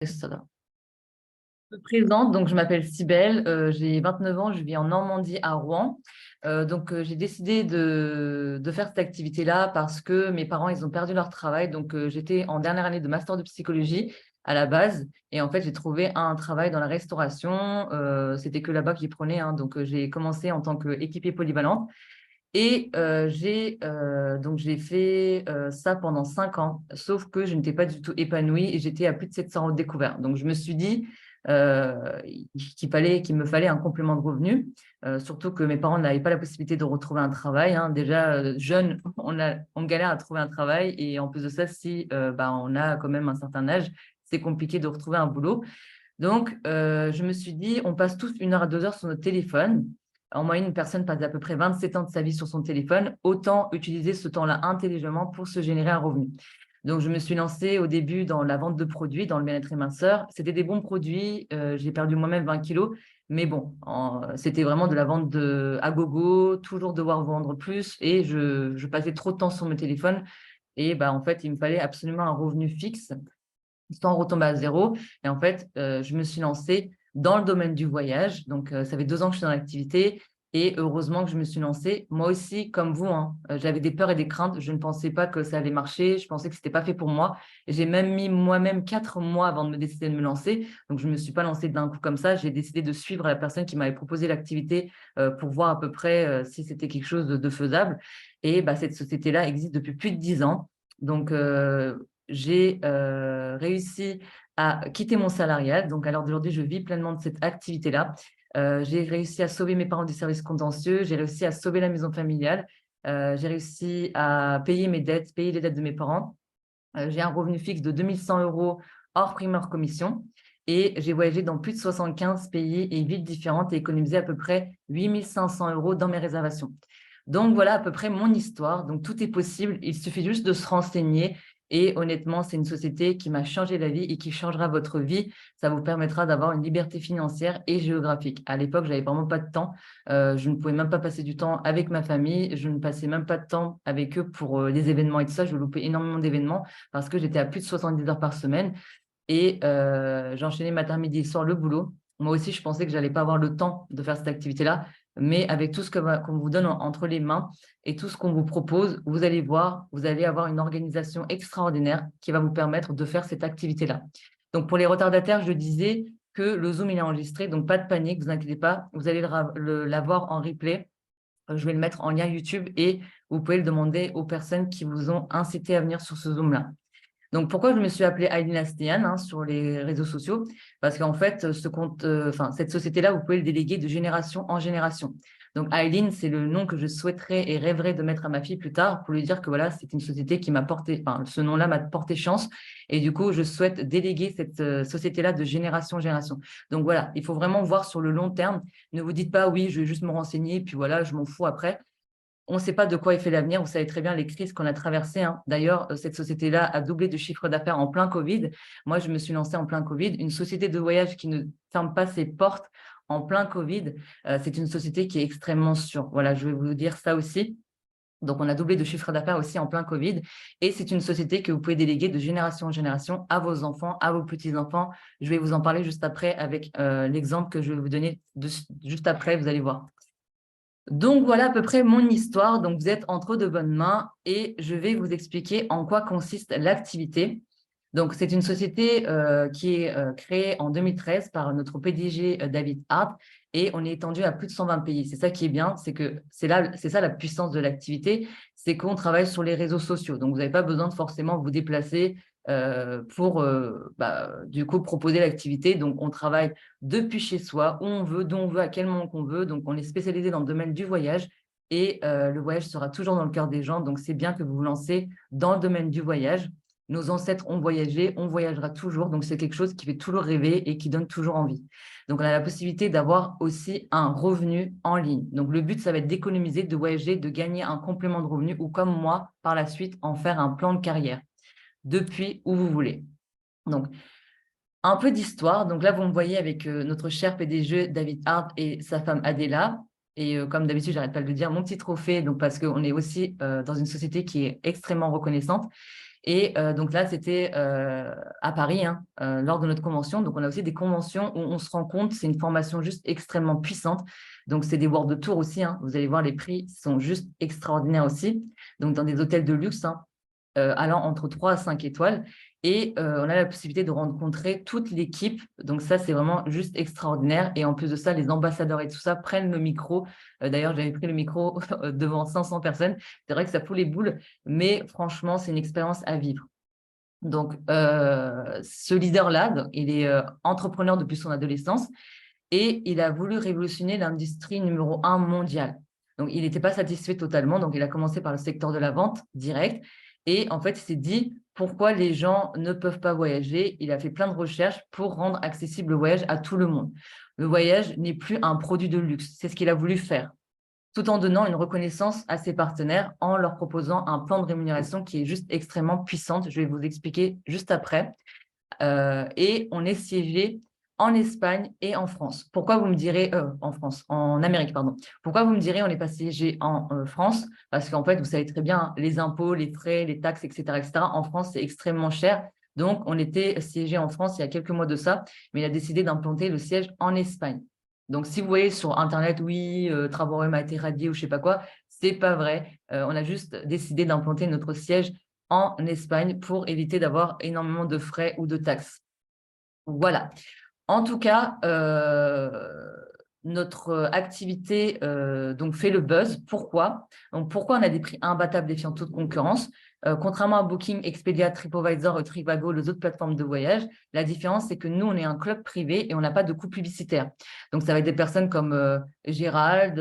Ça. Je me présente, donc je m'appelle Cybèle, j'ai 29 ans, je vis en Normandie à Rouen. J'ai décidé de faire cette activité-là parce que mes parents, ils ont perdu leur travail. J'étais en dernière année de master de psychologie à la base. Et en fait, j'ai trouvé un travail dans la restauration. C'était que là-bas que j'y prenais, hein. J'ai commencé en tant qu'équipier polyvalente. Et j'ai fait ça pendant 5 ans, sauf que je n'étais pas du tout épanouie et j'étais à plus de 700 € de découvert. Donc, je me suis dit qu'il me fallait un complément de revenu, surtout que mes parents n'avaient pas la possibilité de retrouver un travail, hein. Déjà, jeune, on galère à trouver un travail et en plus de ça, si on a quand même un certain âge, c'est compliqué de retrouver un boulot. Je me suis dit, on passe tous 1 heure à 2 heures sur notre téléphone. En moyenne, une personne passe à peu près 27 ans de sa vie sur son téléphone. Autant utiliser ce temps-là intelligemment pour se générer un revenu. Donc, je me suis lancée au début dans la vente de produits, dans le bien-être et minceur. C'était des bons produits. J'ai perdu moi-même 20 kilos. Mais bon, c'était vraiment de la vente à gogo, toujours devoir vendre plus. Et je passais trop de temps sur mon téléphone. Et en fait, il me fallait absolument un revenu fixe sans retomber à zéro. Et en fait, je me suis lancée dans le domaine du voyage. Ça fait 2 ans que je suis dans l'activité et heureusement que je me suis lancée. Moi aussi, comme vous, hein, j'avais des peurs et des craintes. Je ne pensais pas que ça allait marcher. Je pensais que ce n'était pas fait pour moi. J'ai même mis moi-même 4 mois avant de me décider de me lancer. Donc, je ne me suis pas lancée d'un coup comme ça. J'ai décidé de suivre la personne qui m'avait proposé l'activité pour voir à peu près si c'était quelque chose de faisable. Et cette société-là existe depuis plus de 10 ans. J'ai réussi à quitter mon salariat. Donc, à l'heure d'aujourd'hui, je vis pleinement de cette activité-là. J'ai réussi à sauver mes parents du service contentieux. J'ai réussi à sauver la maison familiale. J'ai réussi à payer mes dettes, payer les dettes de mes parents. J'ai un revenu fixe de 2 100 € hors prime, hors commission. Et j'ai voyagé dans plus de 75 pays et villes différentes et économisé à peu près 8 500 € dans mes réservations. Donc, voilà à peu près mon histoire. Donc, tout est possible. Il suffit juste de se renseigner. Et honnêtement, c'est une société qui m'a changé la vie et qui changera votre vie. Ça vous permettra d'avoir une liberté financière et géographique. À l'époque, je n'avais vraiment pas de temps. Je ne pouvais même pas passer du temps avec ma famille. Je ne passais même pas de temps avec eux pour les événements et tout ça. Je loupais énormément d'événements parce que j'étais à plus de 70 heures par semaine. Et j'enchaînais matin, midi et soir le boulot. Moi aussi, je pensais que je n'allais pas avoir le temps de faire cette activité-là. Mais avec tout ce qu'on vous donne entre les mains et tout ce qu'on vous propose, vous allez voir, vous allez avoir une organisation extraordinaire qui va vous permettre de faire cette activité-là. Donc, pour les retardataires, je disais que le Zoom, il est enregistré. Donc, pas de panique, vous inquiétez pas. Vous allez l'avoir en replay. Je vais le mettre en lien YouTube et vous pouvez le demander aux personnes qui vous ont incité à venir sur ce Zoom-là. Donc, pourquoi je me suis appelée Aileen Astéane, hein, sur les réseaux sociaux? Parce qu'en fait, cette société-là, vous pouvez le déléguer de génération en génération. Donc, Aileen, c'est le nom que je souhaiterais et rêverais de mettre à ma fille plus tard pour lui dire que voilà, c'est une société qui m'a porté, enfin, ce nom-là m'a porté chance. Et du coup, je souhaite déléguer cette société-là de génération en génération. Donc, voilà, il faut vraiment voir sur le long terme. Ne vous dites pas, oui, je vais juste me renseigner, puis voilà, je m'en fous après. On ne sait pas de quoi est fait l'avenir. Vous savez très bien les crises qu'on a traversées, hein. D'ailleurs, cette société-là a doublé de chiffre d'affaires en plein Covid. Moi, je me suis lancée en plein Covid. Une société de voyage qui ne ferme pas ses portes en plein Covid, c'est une société qui est extrêmement sûre. Voilà, je vais vous dire ça aussi. Donc, on a doublé de chiffre d'affaires aussi en plein Covid. Et c'est une société que vous pouvez déléguer de génération en génération à vos enfants, à vos petits-enfants. Je vais vous en parler juste après avec l'exemple que je vais vous donner juste après, vous allez voir. Donc, voilà à peu près mon histoire. Donc, vous êtes entre de bonnes mains et je vais vous expliquer en quoi consiste l'activité. Donc, c'est une société qui est créée en 2013 par notre PDG David Hart et on est étendu à plus de 120 pays. C'est ça qui est bien, c'est que c'est ça la puissance de l'activité, c'est qu'on travaille sur les réseaux sociaux. Donc, vous n'avez pas besoin de forcément vous déplacer pour du coup proposer l'activité. Donc, on travaille depuis chez soi, où on veut, d'où on veut, à quel moment qu'on veut. Donc, on est spécialisé dans le domaine du voyage et le voyage sera toujours dans le cœur des gens. Donc, c'est bien que vous vous lancez dans le domaine du voyage. Nos ancêtres ont voyagé, on voyagera toujours. Donc, c'est quelque chose qui fait toujours rêver et qui donne toujours envie. Donc, on a la possibilité d'avoir aussi un revenu en ligne. Donc, le but, ça va être d'économiser, de voyager, de gagner un complément de revenu ou comme moi, par la suite, en faire un plan de carrière depuis où vous voulez. Donc, un peu d'histoire. Donc là, vous me voyez avec notre cher PDG David Hart et sa femme Adela. Et comme d'habitude, j'arrête pas de le dire, mon petit trophée, donc parce qu'on est aussi dans une société qui est extrêmement reconnaissante. Et donc là, c'était à Paris, hein, lors de notre convention. Donc, on a aussi des conventions où on se rend compte, c'est une formation juste extrêmement puissante. Donc, c'est des World Tour aussi, hein. Vous allez voir, les prix sont juste extraordinaires aussi. Donc, dans des hôtels de luxe, hein, allant entre 3 à 5 étoiles. Et on a la possibilité de rencontrer toute l'équipe. Donc ça, c'est vraiment juste extraordinaire. Et en plus de ça, les ambassadeurs et tout ça prennent le micro. D'ailleurs, j'avais pris le micro devant 500 personnes. C'est vrai que ça fout les boules, mais franchement, c'est une expérience à vivre. Donc, ce leader-là, il est entrepreneur depuis son adolescence et il a voulu révolutionner l'industrie numéro 1 mondiale. Donc, il n'était pas satisfait totalement. Donc, il a commencé par le secteur de la vente directe. Et en fait, il s'est dit pourquoi les gens ne peuvent pas voyager. Il a fait plein de recherches pour rendre accessible le voyage à tout le monde. Le voyage n'est plus un produit de luxe. C'est ce qu'il a voulu faire, tout en donnant une reconnaissance à ses partenaires en leur proposant un plan de rémunération qui est juste extrêmement puissante. Je vais vous expliquer juste après. Et on est siégé en Espagne et en France. Pourquoi vous me direz, en France, en Amérique, pardon. Pourquoi vous me direz on n'est pas siégé en France? Parce qu'en fait, vous savez très bien, les impôts, les frais, les taxes, etc., etc., en France, c'est extrêmement cher. Donc, on était siégé en France il y a quelques mois de ça, mais il a décidé d'implanter le siège en Espagne. Donc, si vous voyez sur Internet, oui, Traborem a été radié ou je ne sais pas quoi, ce n'est pas vrai. On a juste décidé d'implanter notre siège en Espagne pour éviter d'avoir énormément de frais ou de taxes. Voilà. En tout cas, notre activité donc fait le buzz. Pourquoi? Donc, pourquoi on a des prix imbattables défiant toute concurrence? Contrairement à Booking, Expedia, TripAdvisor, Trivago, les autres plateformes de voyage, la différence, c'est que nous, on est un club privé et on n'a pas de coût publicitaire. Donc, ça va être des personnes comme Gérald,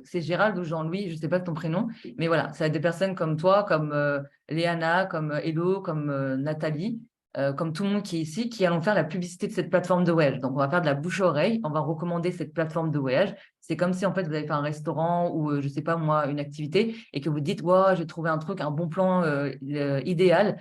c'est Gérald ou Jean-Louis, je ne sais pas ton prénom, mais voilà, ça va être des personnes comme toi, comme Léana, comme Hello, comme Nathalie, comme tout le monde qui est ici, qui allons faire la publicité de cette plateforme de voyage. Donc, on va faire de la bouche-oreille, on va recommander cette plateforme de voyage. C'est comme si, en fait, vous avez fait un restaurant ou, je ne sais pas moi, une activité et que vous dites, wow, j'ai trouvé un truc, un bon plan idéal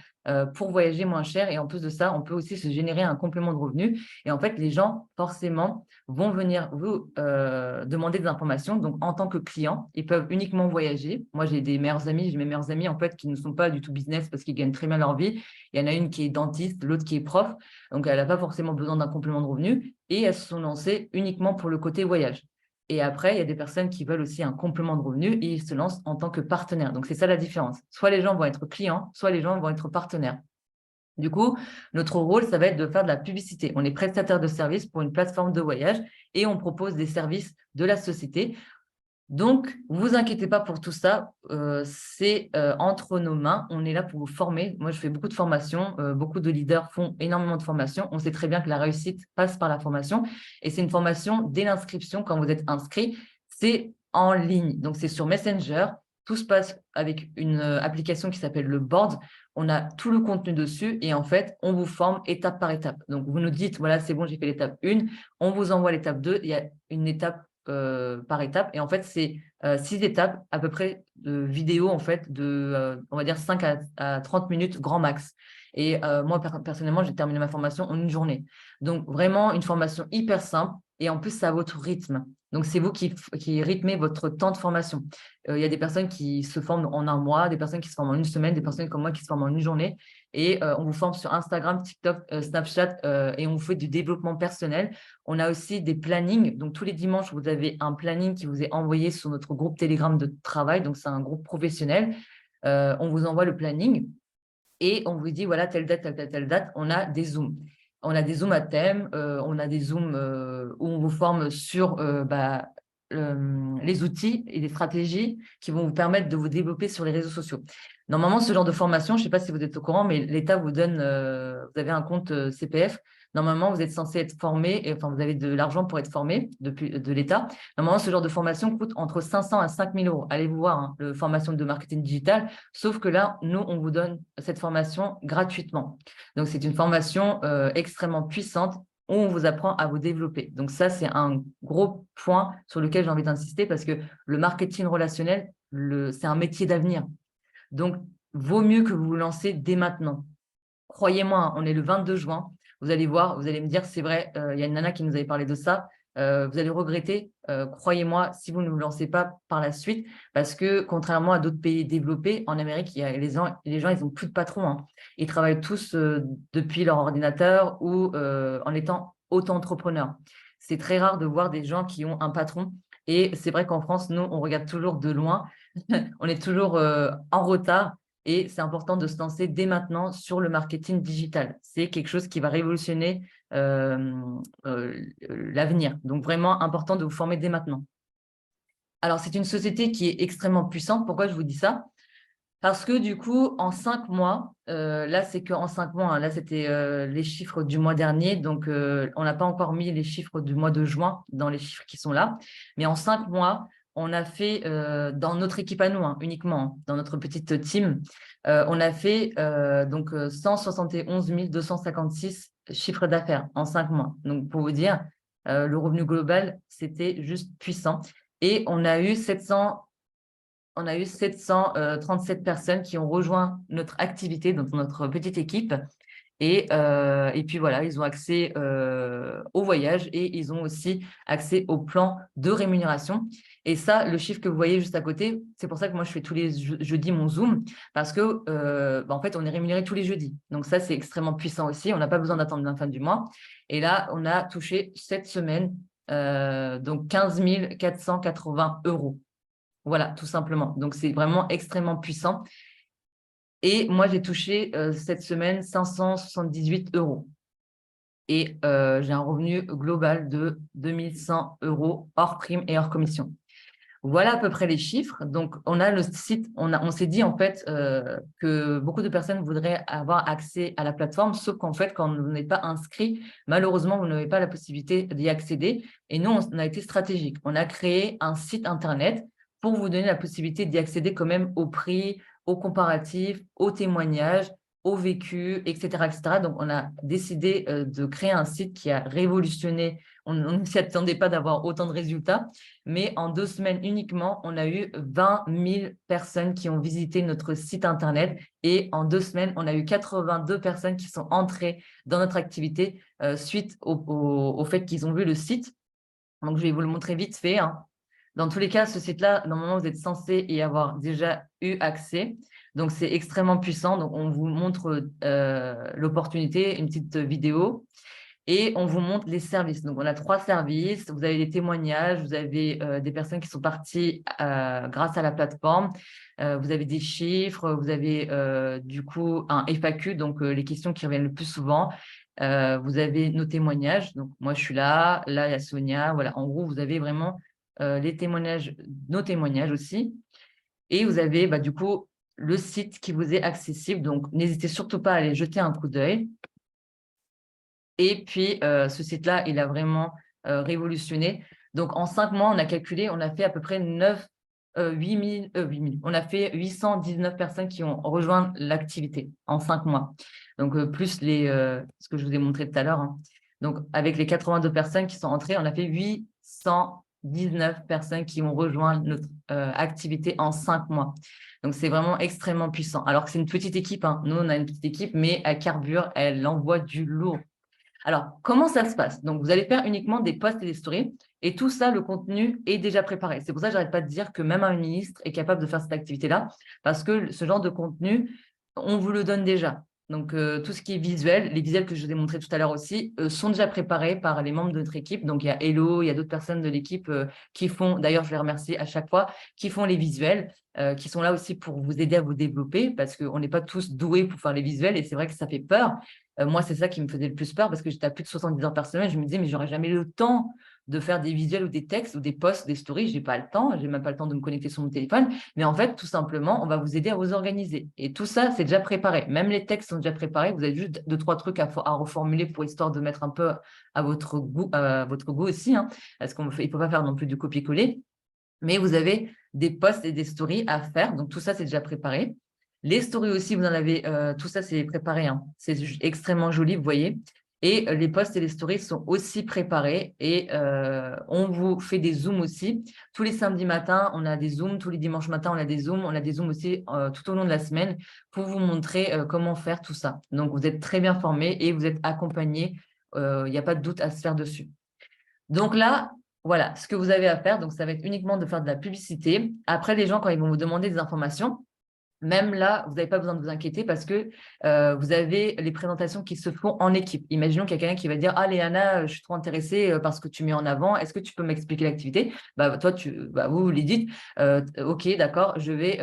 pour voyager moins cher. Et en plus de ça, on peut aussi se générer un complément de revenu. Et en fait, les gens, forcément, vont venir vous demander des informations. Donc, en tant que client, ils peuvent uniquement voyager. Moi, j'ai mes meilleurs amis, en fait, qui ne sont pas du tout business parce qu'ils gagnent très bien leur vie. Il y en a une qui est dentiste, l'autre qui est prof. Donc, elle n'a pas forcément besoin d'un complément de revenu. Et elles se sont lancées uniquement pour le côté voyage. Et après, il y a des personnes qui veulent aussi un complément de revenu et ils se lancent en tant que partenaire. Donc, c'est ça la différence. Soit les gens vont être clients, soit les gens vont être partenaires. Du coup, notre rôle, ça va être de faire de la publicité. On est prestataire de services pour une plateforme de voyage et on propose des services de la société. Donc, vous inquiétez pas pour tout ça, c'est entre nos mains, on est là pour vous former. Moi, je fais beaucoup de formations, beaucoup de leaders font énormément de formations. On sait très bien que la réussite passe par la formation et c'est une formation dès l'inscription, quand vous êtes inscrit, c'est en ligne. Donc, c'est sur Messenger, tout se passe avec une application qui s'appelle le Board. On a tout le contenu dessus et en fait, on vous forme étape par étape. Donc, vous nous dites, voilà, c'est bon, j'ai fait l'étape 1, on vous envoie l'étape 2, il y a une étape par étape. Et en fait, c'est 6 étapes à peu près de vidéos, en fait, de, on va dire, 5 à 30 minutes grand max. Et moi, personnellement, j'ai terminé ma formation en une journée. Donc, vraiment, une formation hyper simple. Et en plus, c'est à votre rythme. Donc, c'est vous qui rythmez votre temps de formation. Il y a des personnes qui se forment en un mois, des personnes qui se forment en une semaine, des personnes comme moi qui se forment en une journée. Et on vous forme sur Instagram, TikTok, Snapchat et on vous fait du développement personnel. On a aussi des plannings. Donc, tous les dimanches, vous avez un planning qui vous est envoyé sur notre groupe Telegram de travail. Donc, c'est un groupe professionnel. On vous envoie le planning et on vous dit, voilà, telle date, telle date, on a des Zooms. On a des Zooms à thème, on a des Zooms où on vous forme sur les outils et les stratégies qui vont vous permettre de vous développer sur les réseaux sociaux. Normalement, ce genre de formation, je ne sais pas si vous êtes au courant, mais l'État vous donne, vous avez un compte CPF. Normalement, vous êtes censé être formé, et, enfin, vous avez de l'argent pour être formé de l'État. Normalement, ce genre de formation coûte entre 500 à 5 000 euros. Allez vous voir, hein, la formation de marketing digital. Sauf que là, nous, on vous donne cette formation gratuitement. Donc, c'est une formation extrêmement puissante où on vous apprend à vous développer. Donc, ça, c'est un gros point sur lequel j'ai envie d'insister parce que le marketing relationnel, c'est un métier d'avenir. Donc, vaut mieux que vous vous lancez dès maintenant. Croyez-moi, on est le 22 juin. Vous allez voir, vous allez me dire, c'est vrai, il y a une nana qui nous avait parlé de ça. vous allez regretter, croyez-moi, si vous ne vous lancez pas par la suite, parce que contrairement à d'autres pays développés, en Amérique, les gens ils n'ont plus de patron, hein. Ils travaillent tous depuis leur ordinateur ou en étant auto-entrepreneurs. C'est très rare de voir des gens qui ont un patron. Et c'est vrai qu'en France, nous, on regarde toujours de loin. On est toujours en retard. Et c'est important de se lancer dès maintenant sur le marketing digital. C'est quelque chose qui va révolutionner l'avenir. Donc, vraiment important de vous former dès maintenant. Alors, c'est une société qui est extrêmement puissante. Pourquoi je vous dis ça? Parce que du coup, en 5 mois, là, c'est qu'en 5 mois, hein, là, c'était les chiffres du mois dernier. Donc, on n'a pas encore mis les chiffres du mois de juin dans les chiffres qui sont là. Mais en 5 mois, on a fait, dans notre équipe à nous, hein, uniquement, hein, dans notre petite team, on a fait donc 171 256 chiffres d'affaires en 5 mois. Donc, pour vous dire, le revenu global, c'était juste puissant. Et on a eu 737 personnes qui ont rejoint notre activité, dans notre petite équipe. Et puis voilà, ils ont accès au voyage et ils ont aussi accès au plan de rémunération. Et ça, le chiffre que vous voyez juste à côté, c'est pour ça que moi, je fais tous les jeudis mon Zoom, parce que en fait, on est rémunéré tous les jeudis. Donc ça, c'est extrêmement puissant aussi. On n'a pas besoin d'attendre la fin du mois. Et là, on a touché cette semaine donc 15 480 euros. Voilà, tout simplement. Donc, c'est vraiment extrêmement puissant. Et moi, j'ai touché cette semaine 578 euros. Et j'ai un revenu global de 2100 euros hors prime et hors commission. Voilà à peu près les chiffres. Donc, on a le site, on s'est dit en fait que beaucoup de personnes voudraient avoir accès à la plateforme, sauf qu'en fait, quand vous n'êtes pas inscrit, malheureusement, vous n'avez pas la possibilité d'y accéder. Et nous, on a été stratégique. On a créé un site Internet pour vous donner la possibilité d'y accéder quand même au prix, aux comparatifs, aux témoignages, au vécu, etc., etc. Donc, on a décidé de créer un site qui a révolutionné. On ne s'y attendait pas d'avoir autant de résultats. Mais en 2 semaines uniquement, on a eu 20 000 personnes qui ont visité notre site Internet. Et en 2 semaines, on a eu 82 personnes qui sont entrées dans notre activité suite au fait qu'ils ont vu le site. Donc, je vais vous le montrer vite fait, hein. Dans tous les cas, ce site-là, normalement, vous êtes censé y avoir déjà eu accès. Donc, c'est extrêmement puissant. Donc, on vous montre l'opportunité, une petite vidéo. Et on vous montre les services. Donc, on a 3 services. Vous avez des témoignages, vous avez des personnes qui sont parties grâce à la plateforme. Vous avez des chiffres, vous avez du coup un FAQ, donc les questions qui reviennent le plus souvent. Vous avez nos témoignages. Donc, moi, je suis là. Là, il y a Sonia. Voilà. En gros, vous avez vraiment les témoignages, nos témoignages aussi. Et vous avez du coup le site qui vous est accessible. Donc, n'hésitez surtout pas à aller jeter un coup d'œil. Et puis, ce site-là, il a vraiment révolutionné. Donc, en 5 mois, on a calculé, on a fait à peu près 8 000, on a fait 819 personnes qui ont rejoint l'activité en 5 mois. Donc, plus ce que je vous ai montré tout à l'heure, hein. Donc, avec les 82 personnes qui sont entrées, on a fait 819 personnes qui ont rejoint notre activité en 5 mois. Donc, c'est vraiment extrêmement puissant. Alors que c'est une petite équipe, hein. Nous, on a une petite équipe, mais elle carbure, elle envoie du lourd. Alors, comment ça se passe? Donc, vous allez faire uniquement des posts et des stories. Et tout ça, le contenu est déjà préparé. C'est pour ça que je n'arrête pas de dire que même un ministre est capable de faire cette activité-là, parce que ce genre de contenu, on vous le donne déjà. Donc, tout ce qui est visuel, les visuels que je vous ai montrés tout à l'heure aussi, sont déjà préparés par les membres de notre équipe. Donc, il y a Hello, il y a d'autres personnes de l'équipe qui font, d'ailleurs, je les remercie à chaque fois, qui font les visuels, qui sont là aussi pour vous aider à vous développer, parce qu'on n'est pas tous doués pour faire les visuels et c'est vrai que ça fait peur. Moi, c'est ça qui me faisait le plus peur parce que j'étais à plus de 70 heures par semaine. Je me disais, mais j'aurais jamais le temps de faire des visuels ou des textes ou des posts, des stories. Je n'ai pas le temps. Je n'ai même pas le temps de me connecter sur mon téléphone. Mais en fait, tout simplement, on va vous aider à vous organiser. Et tout ça, c'est déjà préparé. Même les textes sont déjà préparés. Vous avez juste 2-3 trucs à reformuler pour histoire de mettre un peu à votre goût aussi, hein, parce qu'il ne faut pas faire non plus du copier-coller. Mais vous avez des posts et des stories à faire. Donc, tout ça, c'est déjà préparé. Les stories aussi, vous en avez, tout ça, c'est préparé, hein. C'est extrêmement joli, vous voyez. Et les posts et les stories sont aussi préparés. Et on vous fait des zooms aussi. Tous les samedis matins, on a des zooms. Tous les dimanches matins, on a des zooms. On a des zooms aussi tout au long de la semaine pour vous montrer comment faire tout ça. Donc, vous êtes très bien formés et vous êtes accompagnés. Il n'y a pas de doute à se faire dessus. Donc là, voilà, ce que vous avez à faire, donc ça va être uniquement de faire de la publicité. Après, les gens, quand ils vont vous demander des informations, même là, vous n'avez pas besoin de vous inquiéter parce que vous avez les présentations qui se font en équipe. Imaginons qu'il y a quelqu'un qui va dire: «Ah Léana, je suis trop intéressée par ce que tu mets en avant. Est-ce que tu peux m'expliquer l'activité?» Bah, toi, vous lui dites: OK, d'accord, je vais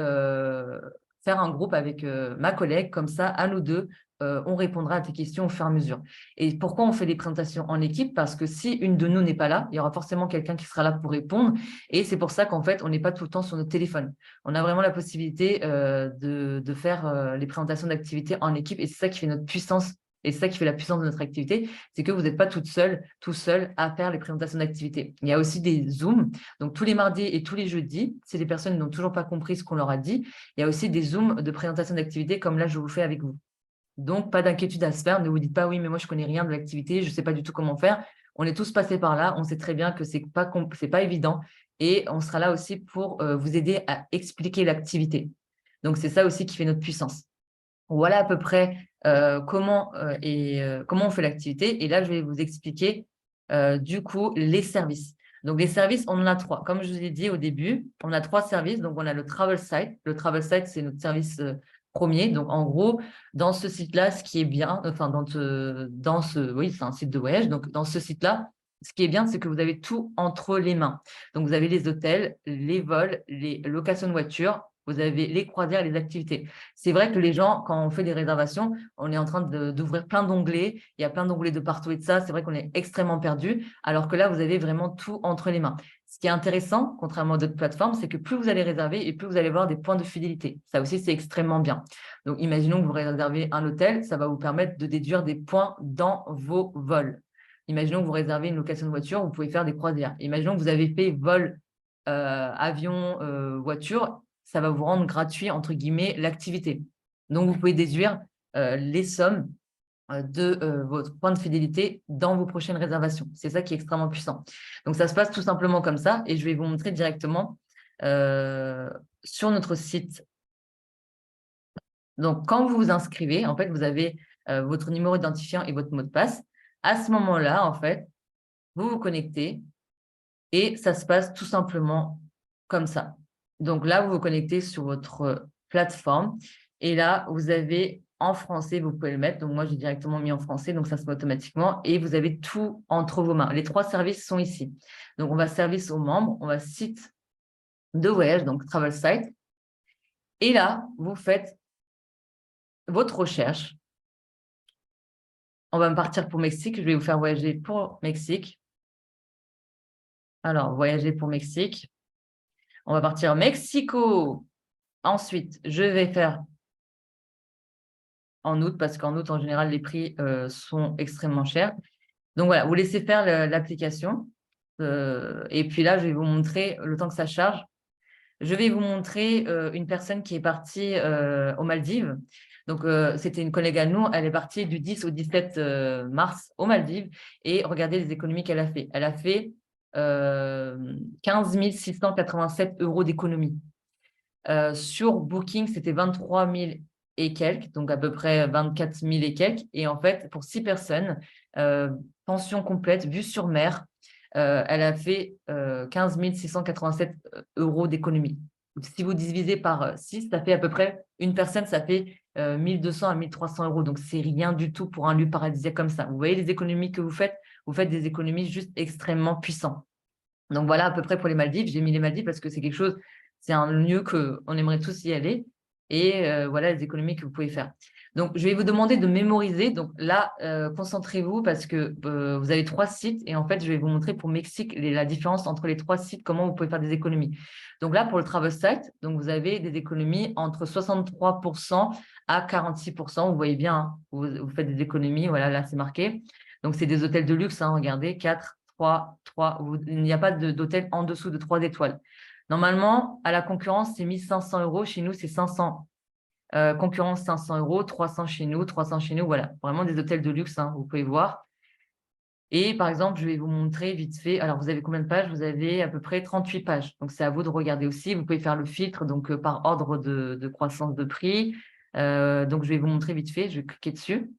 faire un groupe avec ma collègue. Comme ça, à nous deux, on répondra à tes questions au fur et à mesure. Et pourquoi on fait des présentations en équipe? Parce que si une de nous n'est pas là, il y aura forcément quelqu'un qui sera là pour répondre. Et c'est pour ça qu'en fait, on n'est pas tout le temps sur notre téléphone. On a vraiment la possibilité de faire les présentations d'activités en équipe et c'est ça qui fait notre puissance et c'est ça qui fait la puissance de notre activité, c'est que vous n'êtes pas toute seule, tout seul à faire les présentations d'activités. Il y a aussi des Zooms, donc tous les mardis et tous les jeudis, si les personnes n'ont toujours pas compris ce qu'on leur a dit, il y a aussi des Zooms de présentation d'activités comme là je vous fais avec vous. Donc, pas d'inquiétude à se faire. Ne vous dites pas: «Oui, mais moi, je connais rien de l'activité, je ne sais pas du tout comment faire». On est tous passés par là. On sait très bien que c'est pas évident et on sera là aussi pour vous aider à expliquer l'activité. Donc, c'est ça aussi qui fait notre puissance. Voilà à peu près comment on fait l'activité. Et là, je vais vous expliquer du coup les services. Donc, les services, on en a trois. Comme je vous ai dit au début, on a trois services. Donc, on a le Travel Site. Le Travel Site, c'est notre service premier. Donc, en gros, dans ce site-là, ce qui est bien, enfin, oui, c'est un site de voyage. Donc, dans ce site-là, ce qui est bien, c'est que vous avez tout entre les mains. Donc, vous avez les hôtels, les vols, les locations de voitures, vous avez les croisières et les activités. C'est vrai que les gens, quand on fait des réservations, on est en train d'ouvrir plein d'onglets. Il y a plein d'onglets de partout et de ça. C'est vrai qu'on est extrêmement perdu. Alors que là, vous avez vraiment tout entre les mains. Ce qui est intéressant, contrairement à d'autres plateformes, c'est que plus vous allez réserver et plus vous allez avoir des points de fidélité. Ça aussi, c'est extrêmement bien. Donc, imaginons que vous réservez un hôtel, ça va vous permettre de déduire des points dans vos vols. Imaginons que vous réservez une location de voiture, vous pouvez faire des croisières. Imaginons que vous avez fait vol, avion, voiture, ça va vous rendre gratuit, entre guillemets, l'activité. Donc, vous pouvez déduire les sommes de votre point de fidélité dans vos prochaines réservations. C'est ça qui est extrêmement puissant. Donc, ça se passe tout simplement comme ça et je vais vous montrer directement sur notre site. Donc, quand vous vous inscrivez, en fait, vous avez votre numéro identifiant et votre mot de passe. À ce moment-là, en fait, vous vous connectez et ça se passe tout simplement comme ça. Donc là, vous vous connectez sur votre plateforme et là, vous avez en français, vous pouvez le mettre. Donc moi, j'ai directement mis en français, donc ça se met automatiquement et vous avez tout entre vos mains. Les trois services sont ici. Donc on va service aux membres, on va site de voyage, donc travel site. Et là, vous faites votre recherche. On va partir pour Mexique. Je vais vous faire voyager pour Mexique. Alors, voyager pour Mexique. On va partir Mexico. Ensuite, je vais faire en août, parce qu'en août, en général, les prix sont extrêmement chers. Donc voilà, vous laissez faire l'application. Et puis là, je vais vous montrer, le temps que ça charge, je vais vous montrer une personne qui est partie aux Maldives. Donc, c'était une collègue à nous, elle est partie du 10 au 17 mars aux Maldives et regardez les économies qu'elle a fait. Elle a fait 15 687 € d'économies. Sur Booking, c'était 23 000 et quelques, donc à peu près 24 000 et quelques. Et en fait, pour 6 personnes, pension complète, vue sur mer, elle a fait 15 687 € d'économie. Si vous divisez par 6, ça fait à peu près, une personne, ça fait 1 200 à 1 300 €. Donc, c'est rien du tout pour un lieu paradisiaque comme ça. Vous voyez les économies que vous faites des économies juste extrêmement puissantes. Donc, voilà à peu près pour les Maldives. J'ai mis les Maldives parce que c'est quelque chose, c'est un lieu qu'on aimerait tous y aller. Et voilà les économies que vous pouvez faire. Donc, je vais vous demander de mémoriser. Donc là, concentrez-vous parce que vous avez 3 sites et en fait, je vais vous montrer pour Mexique la différence entre les 3 sites, comment vous pouvez faire des économies. Donc là, pour le Travel Site, donc vous avez des économies entre 63% à 46%. Vous voyez bien, hein, vous faites des économies. Voilà, là, c'est marqué. Donc, c'est des hôtels de luxe, hein, regardez, 4, 3, 3. Il n'y a pas d'hôtel en dessous de 3 étoiles. Normalement, à la concurrence, c'est 1 500 €. Chez nous, c'est 500. Concurrence, 500 €, 300 chez nous, 300 chez nous. Voilà, vraiment des hôtels de luxe, hein, vous pouvez voir. Et par exemple, je vais vous montrer vite fait. Alors, vous avez combien de pages? Vous avez à peu près 38 pages. Donc, c'est à vous de regarder aussi. Vous pouvez faire le filtre donc par ordre de croissance de prix. Donc, je vais vous montrer vite fait. Je vais cliquer dessus.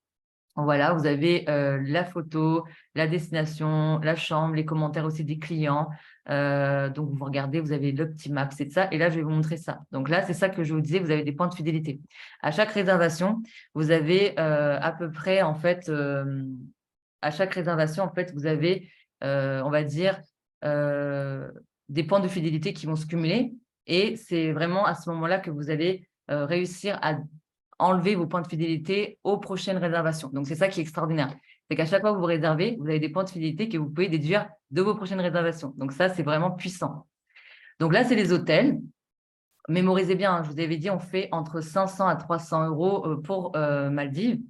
Voilà, vous avez la photo, la destination, la chambre, les commentaires aussi des clients. Donc, vous regardez, vous avez le petit map, c'est ça. Et là, je vais vous montrer ça. Donc là, c'est ça que je vous disais, vous avez des points de fidélité. À chaque réservation, vous avez à peu près, en fait, à chaque réservation, en fait, vous avez, on va dire, euh, des points de fidélité qui vont se cumuler. Et c'est vraiment à ce moment-là que vous allez réussir à enlever vos points de fidélité aux prochaines réservations. Donc, c'est ça qui est extraordinaire. C'est qu'à chaque fois que vous réservez, vous avez des points de fidélité que vous pouvez déduire de vos prochaines réservations. Donc, ça, c'est vraiment puissant. Donc là, c'est les hôtels. Mémorisez bien, hein, je vous avais dit, on fait entre 500 à 300 euros pour Maldives,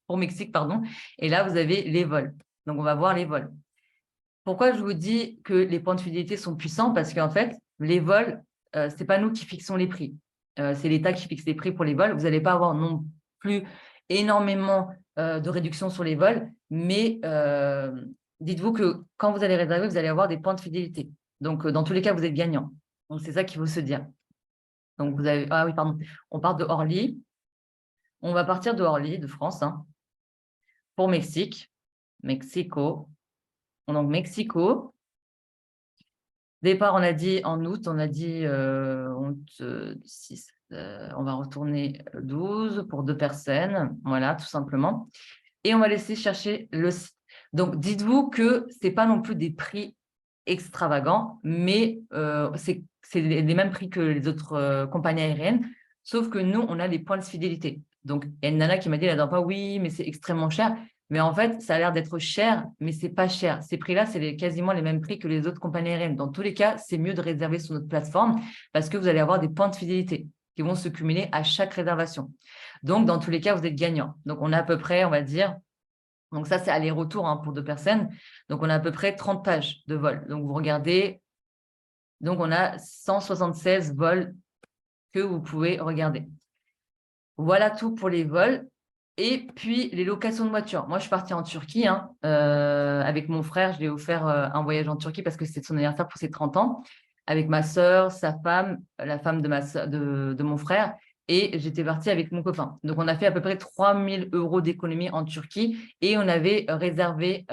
pour Mexique, pardon. Et là, vous avez les vols. Donc, on va voir les vols. Pourquoi je vous dis que les points de fidélité sont puissants? Parce qu'en fait, les vols, ce n'est pas nous qui fixons les prix. C'est l'État qui fixe les prix pour les vols. Vous n'allez pas avoir non plus énormément de réduction sur les vols, mais dites-vous que quand vous allez réserver, vous allez avoir des points de fidélité. Donc, dans tous les cas, vous êtes gagnant. Donc, c'est ça qu'il faut se dire. Donc, vous avez… Ah oui, pardon. On part de Orly. On va partir de Orly, de France, hein, pour Mexico. Donc, Mexico. Départ, on a dit en août, on a dit 6, on va retourner 12 pour 2 personnes. Voilà, tout simplement. Et on va laisser chercher le site. Donc, dites-vous que ce n'est pas non plus des prix extravagants, mais c'est les mêmes prix que les autres compagnies aériennes, sauf que nous, on a des points de fidélité. Donc, il y a une nana qui m'a dit la dernière fois, oui, mais c'est extrêmement cher. Mais en fait, ça a l'air d'être cher, mais ce n'est pas cher. Ces prix-là, c'est quasiment les mêmes prix que les autres compagnies aériennes. Dans tous les cas, c'est mieux de réserver sur notre plateforme parce que vous allez avoir des points de fidélité qui vont se cumuler à chaque réservation. Donc, dans tous les cas, vous êtes gagnant. Donc, on a à peu près, on va dire, donc ça, c'est aller-retour hein, pour 2 personnes. Donc, on a à peu près 30 pages de vol. Donc, vous regardez, donc on a 176 vols que vous pouvez regarder. Voilà tout pour les vols. Et puis, les locations de voitures. Moi, je suis partie en Turquie hein, avec mon frère. Je lui ai offert un voyage en Turquie parce que c'était son anniversaire pour ses 30 ans, avec ma sœur, sa femme, la femme de mon frère. Et j'étais partie avec mon copain. Donc, on a fait à peu près 3000 euros d'économie en Turquie et on avait réservé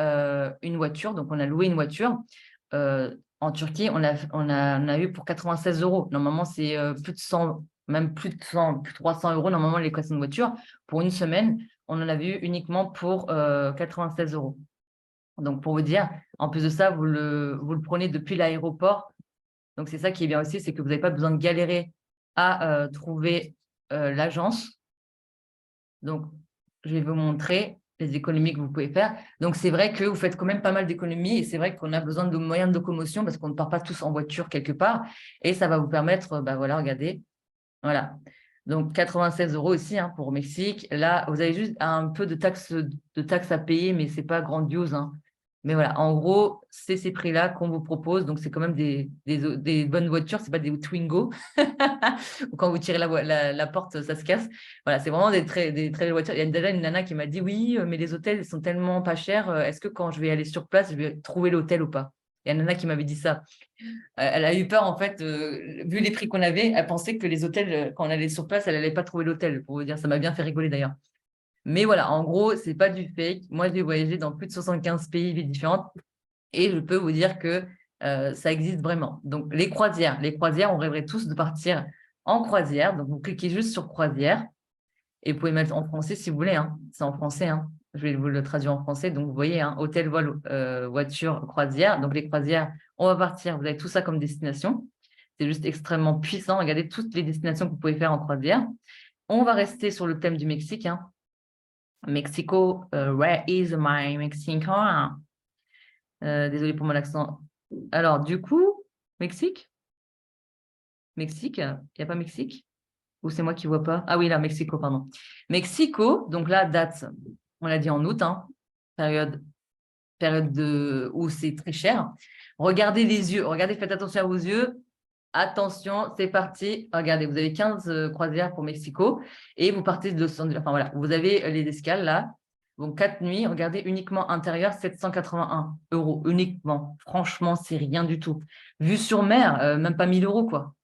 une voiture. Donc, on a loué une voiture. En Turquie, on a eu pour 96 euros. Normalement, c'est plus de 100, même plus de 100, plus de 300 euros. Normalement, les locations de voiture. Pour une semaine, on en avait eu uniquement pour 96 euros. Donc, pour vous dire, en plus de ça, vous le prenez depuis l'aéroport. Donc, c'est ça qui est bien aussi, c'est que vous n'avez pas besoin de galérer à trouver l'agence. Donc, je vais vous montrer les économies que vous pouvez faire. Donc, c'est vrai que vous faites quand même pas mal d'économies et c'est vrai qu'on a besoin de moyens de locomotion parce qu'on ne part pas tous en voiture quelque part et ça va vous permettre, voilà, regardez, voilà. Donc, 96 euros aussi hein, pour Mexique. Là, vous avez juste un peu de taxes à payer, mais ce n'est pas grandiose. Hein. Mais voilà, en gros, c'est ces prix-là qu'on vous propose. Donc, c'est quand même des bonnes voitures. Ce n'est pas des Twingo. Quand vous tirez la porte, ça se casse. Voilà, c'est vraiment des très belles voitures. Il y a déjà une nana qui m'a dit, oui, mais les hôtels ils sont tellement pas chers. Est-ce que quand je vais aller sur place, je vais trouver l'hôtel ou pas? Il y a une nana qui m'avait dit ça. Elle a eu peur, en fait, vu les prix qu'on avait, elle pensait que les hôtels, quand on allait sur place, elle n'allait pas trouver l'hôtel, pour vous dire. Ça m'a bien fait rigoler d'ailleurs. Mais voilà, en gros, ce n'est pas du fake. Moi, j'ai voyagé dans plus de 75 pays différents et je peux vous dire que ça existe vraiment. Donc, les croisières, on rêverait tous de partir en croisière. Donc, vous cliquez juste sur croisière et vous pouvez mettre en français si vous voulez. Hein. C'est en français. Hein. Je vais vous le traduire en français. Donc, vous voyez, hein, hôtel, vol, voiture, croisière. Donc, les croisières, on va partir. Vous avez tout ça comme destination. C'est juste extrêmement puissant. Regardez toutes les destinations que vous pouvez faire en croisière. On va rester sur le thème du Mexique. Hein. Mexico, where is my Mexico? Désolée pour mon accent. Alors, du coup, Mexique? Mexique? Il n'y a pas Mexique? Ou c'est moi qui ne vois pas? Ah oui, là, Mexico, pardon. Mexico, donc là, date, on l'a dit en août, hein, période où c'est très cher. Regardez les yeux, regardez, faites attention à vos yeux. Attention, c'est parti. Regardez, vous avez 15 croisières pour Mexico et vous partez de Los Angeles. Enfin voilà, vous avez les escales là. Donc 4 nuits, regardez, uniquement intérieur, 781 euros uniquement. Franchement, c'est rien du tout. Vue sur mer, même pas 1000 euros quoi.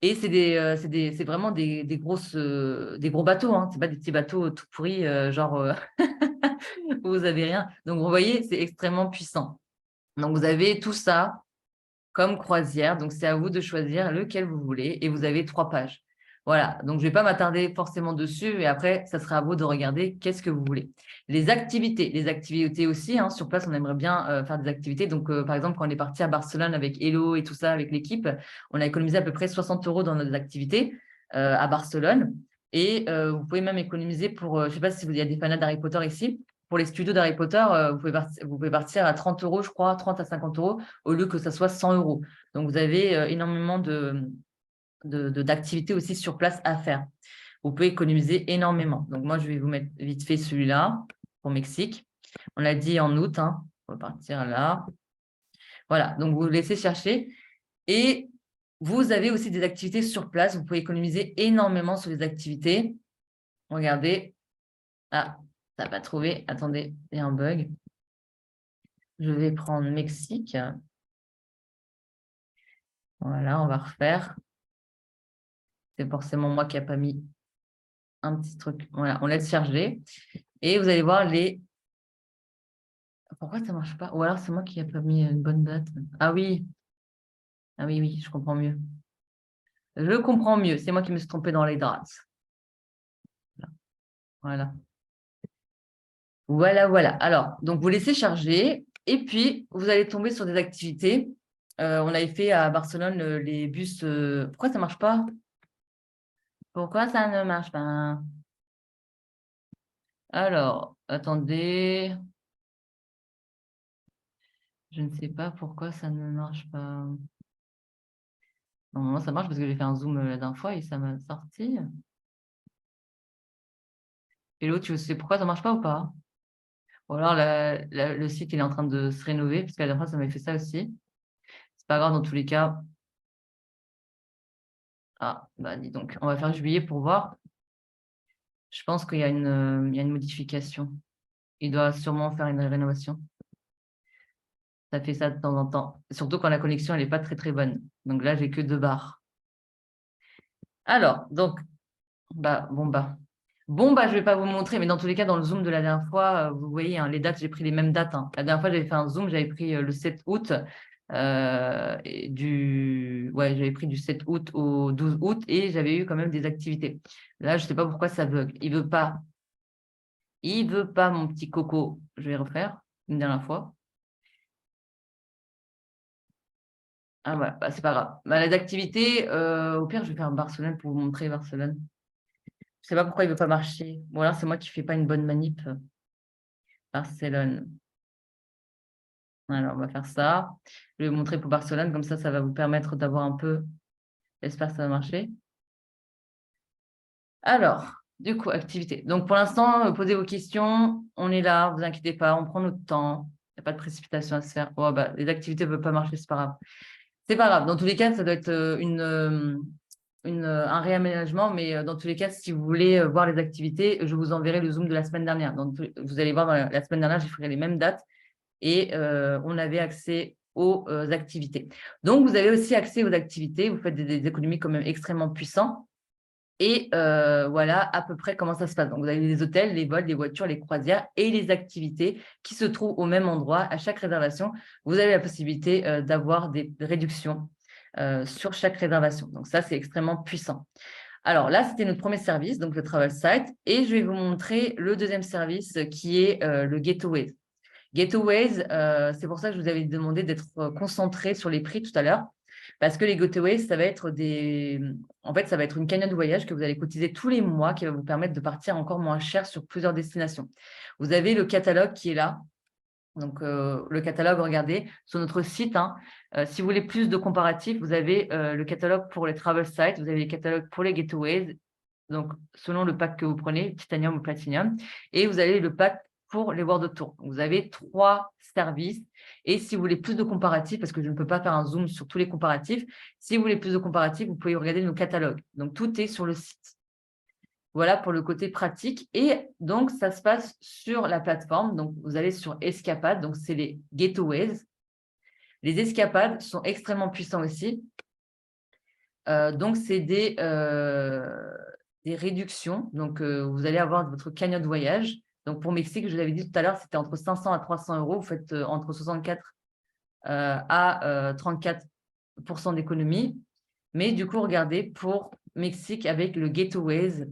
Et c'est vraiment des gros bateaux, hein. Ce n'est pas des petits bateaux tout pourris, genre où vous n'avez rien. Donc, vous voyez, c'est extrêmement puissant. Donc, vous avez tout ça comme croisière. Donc, c'est à vous de choisir lequel vous voulez. Et vous avez 3 pages. Voilà. Donc, je ne vais pas m'attarder forcément dessus. Et après, ça sera à vous de regarder qu'est-ce que vous voulez. Les activités aussi. Hein, sur place, on aimerait bien faire des activités. Donc, par exemple, quand on est parti à Barcelone avec Hello et tout ça, avec l'équipe, on a économisé à peu près 60 € dans nos activités à Barcelone. Et vous pouvez même économiser pour, je ne sais pas si il y a des fans d'Harry Potter ici. Pour les studios d'Harry Potter, vous pouvez partir à 30 €, je crois, 30 à 50 € au lieu que ça soit 100 €. Donc, vous avez énormément d'activités aussi sur place à faire. Vous pouvez économiser énormément. Donc, moi, je vais vous mettre vite fait celui-là pour Mexique. On l'a dit en août. Hein. On va partir là. Voilà. Donc, vous laissez chercher. Et vous avez aussi des activités sur place. Vous pouvez économiser énormément sur les activités. Regardez. Ah, ça n'a pas trouvé. Attendez, il y a un bug. Je vais prendre Mexique. Voilà, on va refaire. C'est forcément moi qui n'ai pas mis un petit truc. Voilà, on laisse charger. Et vous allez voir les... Pourquoi ça ne marche pas? Ou alors c'est moi qui n'ai pas mis une bonne date. Ah oui. Ah oui, oui, je comprends mieux. Je comprends mieux. C'est moi qui me suis trompée dans les dates. Voilà. Voilà, voilà. Alors, donc vous laissez charger. Et puis, vous allez tomber sur des activités. On avait fait à Barcelone les bus... Pourquoi ça ne marche pas? Pourquoi ça ne marche pas? Alors, attendez. Je ne sais pas pourquoi ça ne marche pas. Normalement, ça marche parce que j'ai fait un zoom la dernière fois et ça m'a sorti. Hello, tu sais pourquoi ça ne marche pas ou pas? Ou alors le site il est en train de se rénover parce que la dernière fois ça m'avait fait ça aussi. C'est pas grave dans tous les cas. Ah, bah dis donc, on va faire juillet pour voir. Je pense qu'il y a une modification. Il doit sûrement faire une rénovation. Ça fait ça de temps en temps. Surtout quand la connexion elle n'est pas très très bonne. Donc là, j'ai que 2 barres. Alors, donc, bon, je ne vais pas vous montrer, mais dans tous les cas, dans le Zoom de la dernière fois, vous voyez, hein, les dates, j'ai pris les mêmes dates. Hein. La dernière fois, j'avais fait un Zoom, j'avais pris le 7 août, j'avais pris du 7 août au 12 août et j'avais eu quand même des activités. Là, je ne sais pas pourquoi ça bug. Il ne veut pas. Il veut pas, mon petit coco. Je vais refaire une dernière fois. Ah ouais, bah, c'est pas grave. Bah, les activités, au pire, je vais faire Barcelone pour vous montrer Barcelone. Je ne sais pas pourquoi il ne veut pas marcher. Bon, alors, c'est moi qui ne fais pas une bonne manip. Barcelone. Alors, on va faire ça. Je vais vous montrer pour Barcelone, comme ça va vous permettre d'avoir un peu... J'espère que ça va marcher. Alors, du coup, activité. Donc, pour l'instant, posez vos questions. On est là, ne vous inquiétez pas, on prend notre temps. Il n'y a pas de précipitation à se faire. Oh, bah, les activités ne peuvent pas marcher, c'est pas grave. C'est pas grave. Dans tous les cas, ça doit être un réaménagement, mais dans tous les cas, si vous voulez voir les activités, je vous enverrai le Zoom de la semaine dernière. Donc, vous allez voir, la semaine dernière, j'ai fait les mêmes dates et on avait accès aux activités. Donc, vous avez aussi accès aux activités. Vous faites des économies quand même extrêmement puissantes. Et voilà à peu près comment ça se passe. Donc, vous avez les hôtels, les vols, les voitures, les croisières et les activités qui se trouvent au même endroit. À chaque réservation, vous avez la possibilité d'avoir des réductions sur chaque réservation. Donc, ça, c'est extrêmement puissant. Alors là, c'était notre premier service, donc le Travel Site. Et je vais vous montrer le deuxième service qui est le Getaways. Getaways, c'est pour ça que je vous avais demandé d'être concentré sur les prix tout à l'heure. Parce que les Getaways, ça va être ça va être une cagnotte de voyage que vous allez cotiser tous les mois qui va vous permettre de partir encore moins cher sur plusieurs destinations. Vous avez le catalogue qui est là. Donc, le catalogue, regardez, sur notre site. Hein, si vous voulez plus de comparatifs, vous avez le catalogue pour les travel sites, vous avez les catalogues pour les Getaways, donc selon le pack que vous prenez, Titanium ou Platinum, et vous avez le pack pour les World Tour. Vous avez 3 services. Et si vous voulez plus de comparatifs, parce que je ne peux pas faire un zoom sur tous les comparatifs, si vous voulez plus de comparatifs, vous pouvez regarder nos catalogues. Donc, tout est sur le site. Voilà pour le côté pratique. Et donc, ça se passe sur la plateforme. Donc, vous allez sur Escapade. Donc, c'est les Getaways. Les escapades sont extrêmement puissants aussi. Donc, c'est des réductions. Donc, vous allez avoir votre cagnotte voyage. Donc, pour Mexique, je vous l'avais dit tout à l'heure, c'était entre 500 à 300 euros. Vous faites entre 64 à 34% d'économie. Mais du coup, regardez, pour Mexique, avec le Gateways,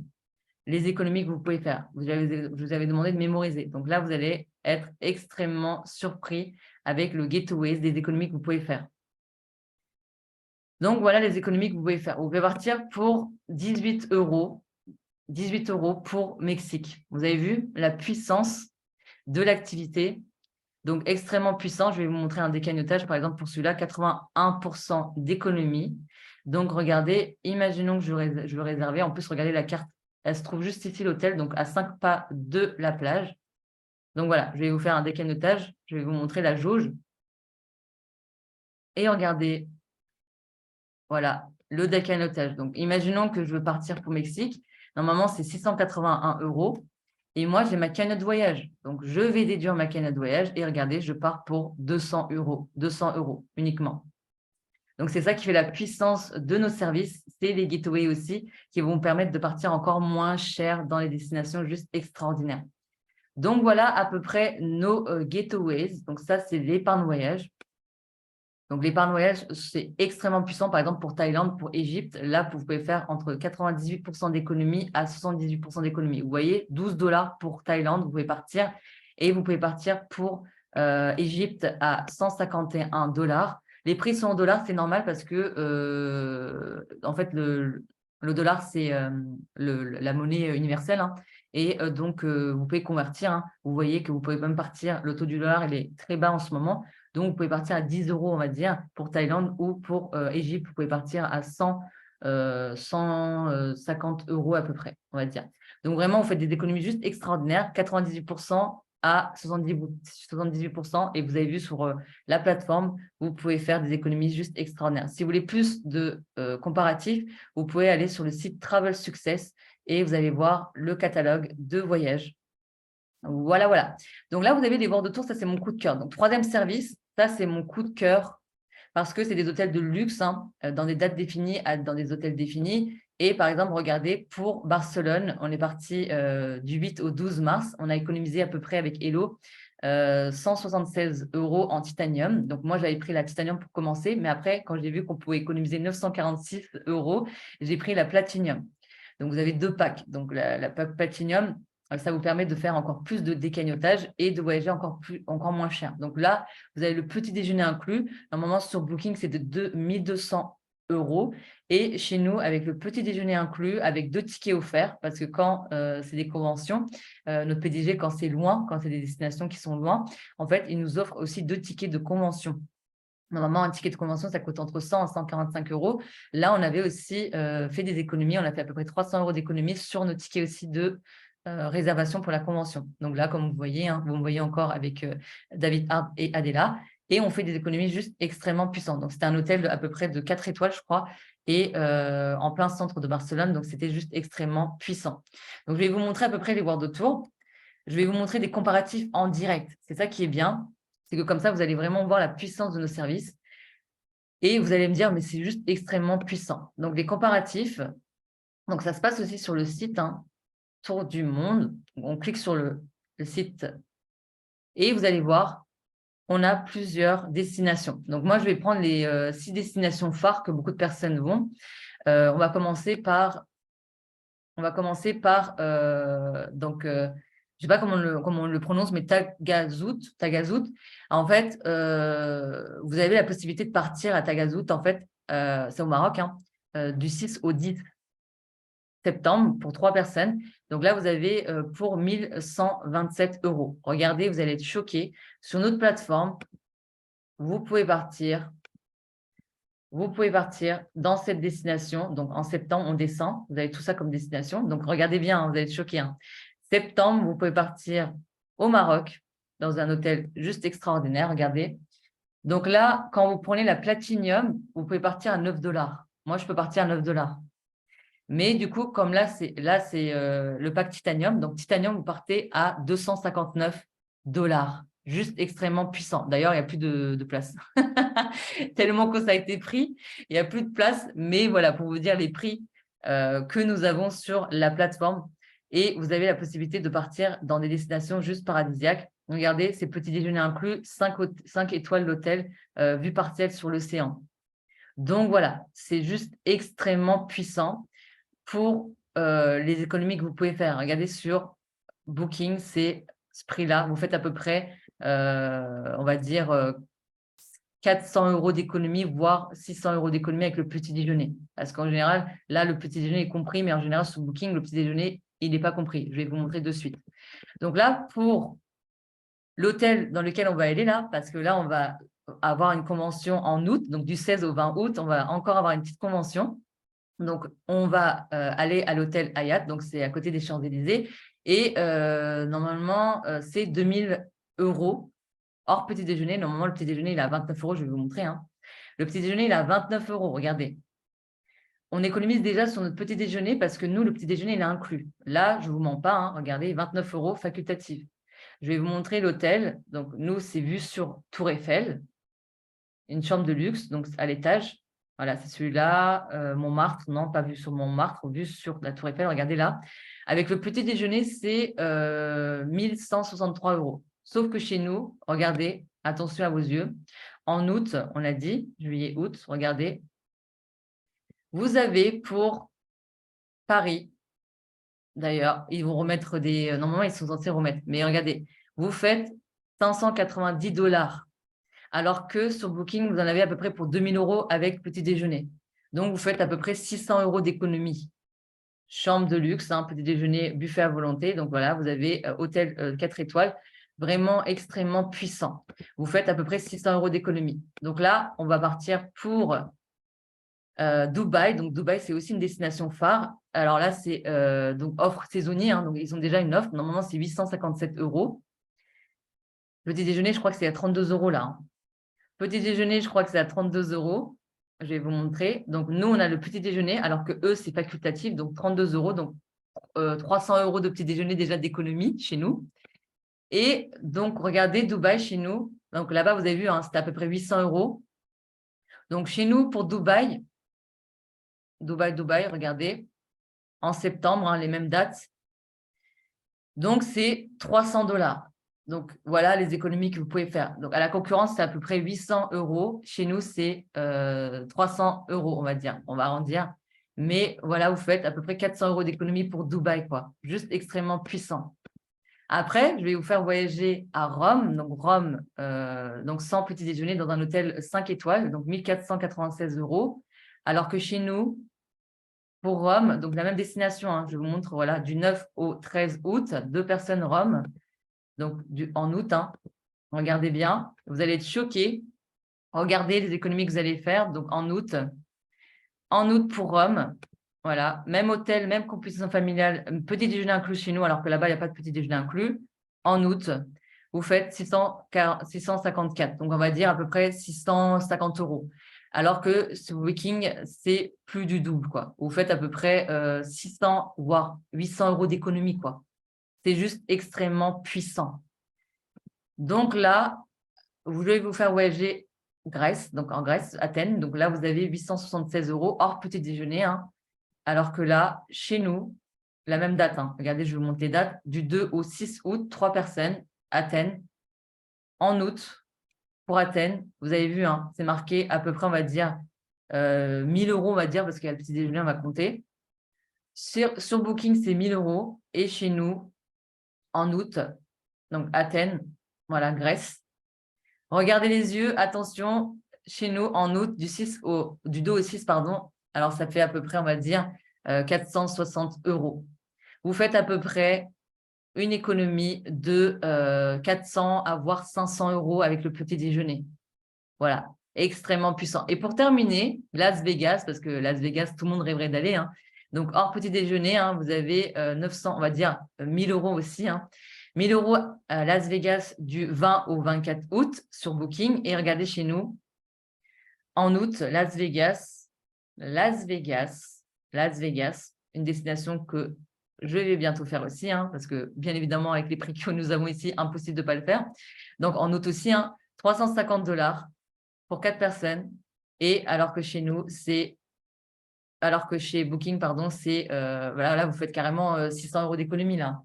les économies que vous pouvez faire. Je vous avais demandé de mémoriser. Donc là, vous allez être extrêmement surpris avec le Gateways, des économies que vous pouvez faire. Donc, voilà les économies que vous pouvez faire. Vous pouvez partir pour 18 euros. 18 euros pour Mexique. Vous avez vu la puissance de l'activité. Donc, extrêmement puissant. Je vais vous montrer un décagnotage, par exemple, pour celui-là, 81% d'économie. Donc, regardez, imaginons que je veux réserver. En plus, regardez la carte. Elle se trouve juste ici, l'hôtel, donc à 5 pas de la plage. Donc, voilà, je vais vous faire un décagnotage. Je vais vous montrer la jauge. Et regardez, voilà, le décagnotage. Donc, imaginons que je veux partir pour Mexique. Normalement, c'est 681 euros. Et moi, j'ai ma cagnotte voyage. Donc, je vais déduire ma cagnotte voyage et regardez, je pars pour 200 euros. 200 euros uniquement. Donc, c'est ça qui fait la puissance de nos services. C'est les gateways aussi qui vont permettre de partir encore moins cher dans les destinations juste extraordinaires. Donc, voilà à peu près nos gateways. Donc, ça, c'est l'épargne voyage. Donc, l'épargne voyage, c'est extrêmement puissant. Par exemple, pour Thaïlande, pour Égypte, là, vous pouvez faire entre 98% d'économie à 78% d'économie. Vous voyez, 12 $ pour Thaïlande, vous pouvez partir. Et vous pouvez partir pour Égypte à 151 $. Les prix sont en dollars, c'est normal parce que, en fait, le dollar, c'est la monnaie universelle. Hein. Et donc, vous pouvez convertir. Hein. Vous voyez que vous pouvez même partir. Le taux du dollar, il est très bas en ce moment. Donc, vous pouvez partir à 10 euros, on va dire, pour Thaïlande ou pour Égypte, vous pouvez partir à 150 euros à peu près, on va dire. Donc, vraiment, vous faites des économies juste extraordinaires, 98% à 78%. Et vous avez vu sur la plateforme, vous pouvez faire des économies juste extraordinaires. Si vous voulez plus de comparatifs, vous pouvez aller sur le site Travel Success et vous allez voir le catalogue de voyages. Voilà, voilà. Donc là, vous avez les bords de tour, ça c'est mon coup de cœur. Donc, troisième service, ça c'est mon coup de cœur parce que c'est des hôtels de luxe hein, dans des dates définies, dans des hôtels définis. Et par exemple, regardez, pour Barcelone, on est parti du 8 au 12 mars. On a économisé à peu près avec Hello 176 euros en titanium. Donc, moi, j'avais pris la titanium pour commencer. Mais après, quand j'ai vu qu'on pouvait économiser 946 euros, j'ai pris la platinum. Donc, vous avez deux packs. Donc, la pack platinum, ça vous permet de faire encore plus de décagnotage et de voyager encore moins cher. Donc là, vous avez le petit déjeuner inclus. Normalement, sur Booking, c'est de 1200 euros. Et chez nous, avec le petit déjeuner inclus, avec 2 tickets offerts, parce que quand c'est des conventions, notre PDG, quand c'est loin, quand c'est des destinations qui sont loin, en fait, il nous offre aussi 2 tickets de convention. Normalement, un ticket de convention, ça coûte entre 100 et 145 euros. Là, on avait aussi fait des économies. On a fait à peu près 300 euros d'économies sur nos tickets aussi de réservation pour la convention. Donc là, comme vous voyez, hein, vous me voyez encore avec David Hart et Adela. Et on fait des économies juste extrêmement puissantes. Donc, c'était un hôtel à peu près de 4 étoiles, je crois, et en plein centre de Barcelone. Donc, c'était juste extrêmement puissant. Donc, je vais vous montrer à peu près les World Tour. Je vais vous montrer des comparatifs en direct. C'est ça qui est bien. C'est que comme ça, vous allez vraiment voir la puissance de nos services. Et vous allez me dire, mais c'est juste extrêmement puissant. Donc, les comparatifs, donc ça se passe aussi sur le site hein, Tour du Monde. On clique sur le site et vous allez voir, on a plusieurs destinations. Donc, moi, je vais prendre les 6 destinations phares que beaucoup de personnes vont. On va commencer par donc, je ne sais pas comment on le prononce, mais Tagazout. En fait, vous avez la possibilité de partir à Tagazout. En fait, c'est au Maroc, hein, du 6 au 10 septembre pour 3 personnes. Donc là, vous avez pour 1127 euros. Regardez, vous allez être choqués. Sur notre plateforme, vous pouvez partir dans cette destination. Donc, en septembre, on descend. Vous avez tout ça comme destination. Donc, regardez bien, hein, vous allez être choqués. Hein. Septembre, vous pouvez partir au Maroc, dans un hôtel juste extraordinaire. Regardez. Donc là, quand vous prenez la Platinum, vous pouvez partir à 9 $. Moi, je peux partir à 9 $. Mais du coup, comme là, c'est le pack Titanium. Donc, Titanium, vous partez à 259 $. juste extrêmement puissant. D'ailleurs, il n'y a plus de place. Tellement que ça a été pris, il n'y a plus de place. Mais voilà, pour vous dire les prix que nous avons sur la plateforme. Et vous avez la possibilité de partir dans des destinations juste paradisiaques. Regardez, c'est petit déjeuner inclus, 5 étoiles d'hôtel, vue partielle sur l'océan. Donc voilà, c'est juste extrêmement puissant pour les économies que vous pouvez faire. Regardez sur Booking, c'est ce prix-là. Vous faites à peu près, on va dire, 400 € d'économie, voire 600 € d'économie avec le petit déjeuner. Parce qu'en général, là, le petit déjeuner est compris, mais en général, sur Booking, le petit déjeuner, il n'est pas compris. Je vais vous montrer de suite. Donc là, pour l'hôtel dans lequel on va aller là, parce que là, on va avoir une convention en août, donc du 16 au 20 août, on va encore avoir une petite convention. Donc, on va aller à l'hôtel Hyatt, donc c'est à côté des Champs-Élysées, et normalement, c'est 2000 € hors petit déjeuner. Normalement, le petit déjeuner, il est à 29 €, je vais vous montrer. Hein. Le petit déjeuner, il est à 29 €, regardez. On économise déjà sur notre petit déjeuner parce que nous, le petit déjeuner, il est inclus. Là, je ne vous mens pas, hein, regardez, 29 € facultatif. Je vais vous montrer l'hôtel. Donc, nous, c'est vu sur Tour Eiffel, une chambre de luxe, donc à l'étage. Voilà, c'est celui-là. Montmartre, non, pas vu sur Montmartre, vu sur la Tour Eiffel, regardez là. Avec le petit déjeuner, c'est 1163 €. Sauf que chez nous, regardez, attention à vos yeux, en août, on l'a dit, juillet, août, regardez, vous avez pour Paris, d'ailleurs, ils vont remettre des… Normalement, ils sont censés remettre. Mais regardez, vous faites 590 $. Alors que sur Booking, vous en avez à peu près pour 2000 € avec petit déjeuner. Donc, vous faites à peu près 600 € d'économie. Chambre de luxe, hein, petit déjeuner, buffet à volonté. Donc, voilà, vous avez hôtel 4 étoiles, vraiment extrêmement puissant. Vous faites à peu près 600 € d'économie. Donc là, on va partir pour Dubaï. Donc, Dubaï, c'est aussi une destination phare. Alors là, c'est donc offre saisonnier. Hein, donc, ils ont déjà une offre. Normalement, c'est 857 €. Petit déjeuner, je crois que c'est à 32 € là. Hein. Petit déjeuner, je crois que c'est à 32 €. Je vais vous montrer. Donc, nous, on a le petit déjeuner, alors que eux, c'est facultatif. Donc, 32 €. Donc, 300 € de petit déjeuner déjà d'économie chez nous. Et donc, regardez Dubaï chez nous. Donc, là-bas, vous avez vu, hein, c'était à peu près 800 €. Donc, chez nous, pour Dubaï, regardez, en septembre, hein, les mêmes dates. Donc, c'est 300 $. Donc, voilà les économies que vous pouvez faire. Donc, à la concurrence, c'est à peu près 800 €. Chez nous, c'est 300 €, on va dire. On va arrondir. Mais voilà, vous faites à peu près 400 € d'économie pour Dubaï, quoi. Juste extrêmement puissant. Après, je vais vous faire voyager à Rome. Donc, Rome, donc sans petit déjeuner dans un hôtel 5 étoiles, donc 1496 €. Alors que chez nous, pour Rome, donc la même destination, hein, je vous montre, voilà, du 9 au 13 août, 2 personnes Rome. Donc, en août, hein, regardez bien, vous allez être choqués. Regardez les économies que vous allez faire. Donc, en août pour Rome, voilà, même hôtel, même composition familiale, petit déjeuner inclus chez nous, alors que là-bas, il n'y a pas de petit déjeuner inclus. En août, vous faites 654. Donc, on va dire à peu près 650 €. Alors que sur Booking, c'est plus du double, quoi. Vous faites à peu près 600, voire 800 € d'économie, quoi. C'est juste extrêmement puissant. Donc là, je vais vous faire voyager Grèce, donc en Grèce, Athènes. Donc là, vous avez 876 € hors petit déjeuner. Hein. Alors que là, chez nous, la même date. Hein. Regardez, je vous montre les dates. Du 2 au 6 août, 3 personnes, Athènes. En août, pour Athènes, vous avez vu, hein, c'est marqué à peu près, on va dire, 1000 €, on va dire, parce qu'il y a le petit déjeuner, on va compter. Sur Booking, c'est 1000 €. Et chez nous, en août, donc Athènes, voilà, Grèce. Regardez les yeux, attention, chez nous, en août, du 2 au 6, pardon, alors ça fait à peu près, on va dire, 460 €. Vous faites à peu près une économie de 400 à voire 500 € avec le petit déjeuner. Voilà, extrêmement puissant. Et pour terminer, Las Vegas, parce que Las Vegas, tout le monde rêverait d'aller. Hein. Donc, hors petit déjeuner, hein, vous avez 900, on va dire 1000 € aussi. Hein. 1000 € à Las Vegas du 20 au 24 août sur Booking. Et regardez chez nous, en août, Las Vegas, une destination que je vais bientôt faire aussi, hein, parce que bien évidemment, avec les prix que nous avons ici, impossible de ne pas le faire. Donc, en août aussi, hein, 350 $ pour 4 personnes. Et alors que chez nous, alors que chez Booking, pardon, voilà, là, vous faites carrément 600 € d'économie là.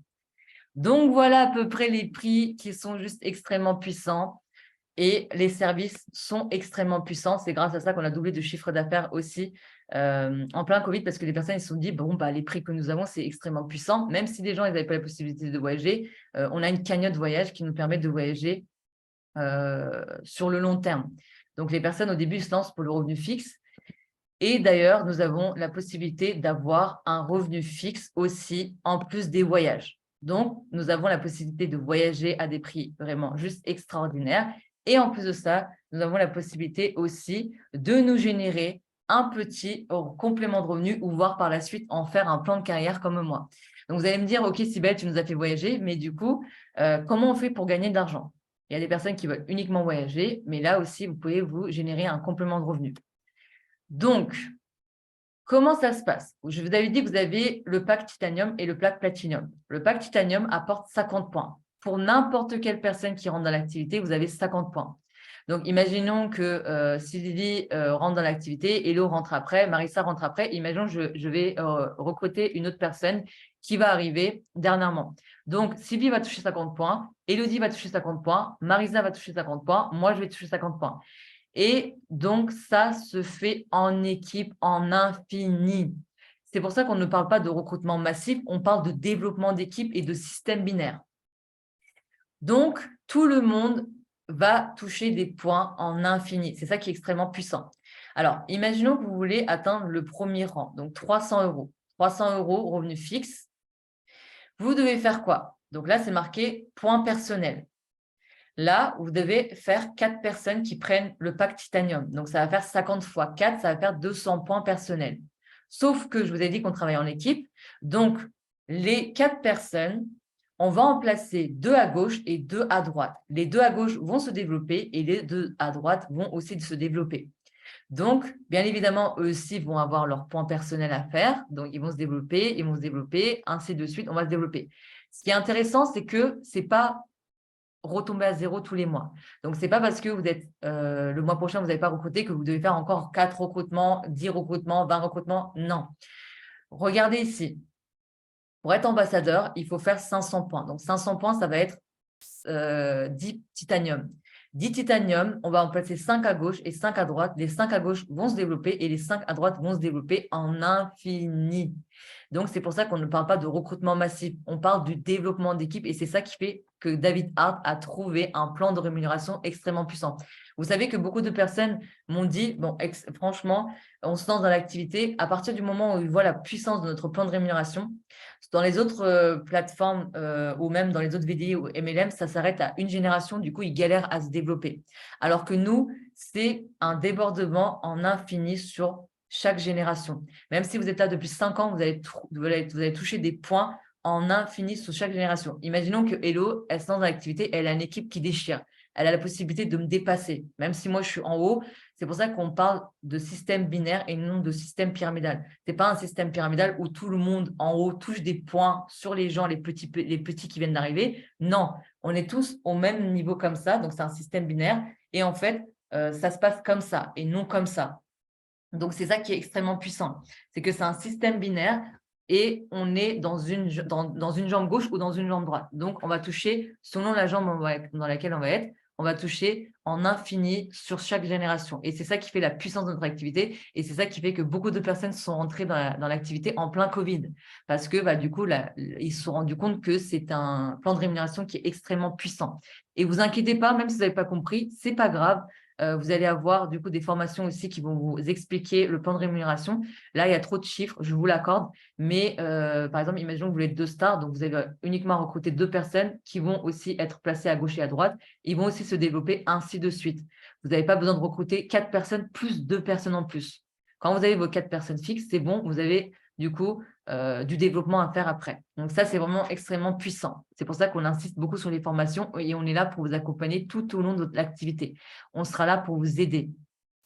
Donc, voilà à peu près les prix qui sont juste extrêmement puissants. Et les services sont extrêmement puissants. C'est grâce à ça qu'on a doublé de chiffre d'affaires aussi en plein Covid, parce que les personnes se sont dit, bon, bah, les prix que nous avons, c'est extrêmement puissant. Même si les gens n'avaient pas la possibilité de voyager, on a une cagnotte voyage qui nous permet de voyager sur le long terme. Donc, les personnes, au début, se lancent pour le revenu fixe. Et d'ailleurs, nous avons la possibilité d'avoir un revenu fixe aussi en plus des voyages. Donc, nous avons la possibilité de voyager à des prix vraiment juste extraordinaires. Et en plus de ça, nous avons la possibilité aussi de nous générer un petit complément de revenu ou voir par la suite en faire un plan de carrière comme moi. Donc, vous allez me dire, OK, Cybèle, tu nous as fait voyager, mais du coup, comment on fait pour gagner de l'argent? Il y a des personnes qui veulent uniquement voyager, mais là aussi, vous pouvez vous générer un complément de revenu. Donc, comment ça se passe? Je vous avais dit que vous avez le pack Titanium et le pack Platinum. Le pack Titanium apporte 50 points. Pour n'importe quelle personne qui rentre dans l'activité, vous avez 50 points. Donc, imaginons que Sylvie rentre dans l'activité, Hello rentre après, Marissa rentre après. Imaginons que je vais recruter une autre personne qui va arriver dernièrement. Donc, Sylvie va toucher 50 points, Elodie va toucher 50 points, Marissa va toucher 50 points, moi, je vais toucher 50 points. Et donc, ça se fait en équipe, en infini. C'est pour ça qu'on ne parle pas de recrutement massif, on parle de développement d'équipe et de système binaire. Donc, tout le monde va toucher des points en infini. C'est ça qui est extrêmement puissant. Alors, imaginons que vous voulez atteindre le premier rang, donc 300 €. 300 € revenu fixe. Vous devez faire quoi? Donc là, c'est marqué points personnels. Là, vous devez faire 4 personnes qui prennent le pack Titanium. Donc, ça va faire 50 fois 4, ça va faire 200 points personnels. Sauf que je vous ai dit qu'on travaille en équipe. Donc, les 4 personnes, on va en placer 2 à gauche et 2 à droite. Les 2 à gauche vont se développer et les 2 à droite vont aussi se développer. Donc, bien évidemment, eux aussi vont avoir leurs points personnels à faire. Donc, ils vont se développer, ainsi de suite, on va se développer. Ce qui est intéressant, c'est que ce n'est pas retomber à zéro tous les mois. Donc, ce n'est pas parce que vous êtes le mois prochain, vous n'avez pas recruté que vous devez faire encore 4 recrutements, 10 recrutements, 20 recrutements. Non. Regardez ici. Pour être ambassadeur, il faut faire 500 points. Donc, 500 points, ça va être 10 titanium. 10 titanium, on va en placer 5 à gauche et 5 à droite. Les 5 à gauche vont se développer et les 5 à droite vont se développer en infini. Donc, c'est pour ça qu'on ne parle pas de recrutement massif. On parle du développement d'équipe et c'est ça qui fait que David Hart a trouvé un plan de rémunération extrêmement puissant. Vous savez que beaucoup de personnes m'ont dit, bon, franchement, on se lance dans l'activité. À partir du moment où ils voient la puissance de notre plan de rémunération, dans les autres plateformes ou même dans les autres VDI ou MLM, ça s'arrête à une génération. Du coup, ils galèrent à se développer. Alors que nous, c'est un débordement en infini sur chaque génération. Même si vous êtes là depuis 5 ans, vous allez toucher des points en infini sur chaque génération. Imaginons que Hello, elle se lance dans l'activité, elle a une équipe qui déchire. Elle a la possibilité de me dépasser. Même si moi, je suis en haut, c'est pour ça qu'on parle de système binaire et non de système pyramidal. Ce n'est pas un système pyramidal où tout le monde en haut touche des points sur les gens, les petits qui viennent d'arriver. Non, on est tous au même niveau comme ça. Donc, c'est un système binaire. Et en fait, ça se passe comme ça et non comme ça. Donc, c'est ça qui est extrêmement puissant. C'est que c'est un système binaire et on est dans une jambe gauche ou dans une jambe droite. Donc, on va toucher, selon la jambe dans laquelle on va être, on va toucher en infini sur chaque génération. Et c'est ça qui fait la puissance de notre activité. Et c'est ça qui fait que beaucoup de personnes sont rentrées dans l'activité en plein Covid. Parce que du coup, ils se sont rendus compte que c'est un plan de rémunération qui est extrêmement puissant. Et vous inquiétez pas, même si vous n'avez pas compris, c'est pas grave. Vous allez avoir du coup des formations aussi qui vont vous expliquer le plan de rémunération. Là, il y a trop de chiffres, je vous l'accorde. Mais par exemple, imaginons que vous voulez 2 stars, donc vous avez uniquement recruté 2 personnes qui vont aussi être placées à gauche et à droite. Ils vont aussi se développer ainsi de suite. Vous n'avez pas besoin de recruter 4 personnes plus 2 personnes en plus. Quand vous avez vos 4 personnes fixes, c'est bon, vous avez du coup du développement à faire après. Donc ça, c'est vraiment extrêmement puissant. C'est pour ça qu'on insiste beaucoup sur les formations et on est là pour vous accompagner tout au long de l'activité. On sera là pour vous aider.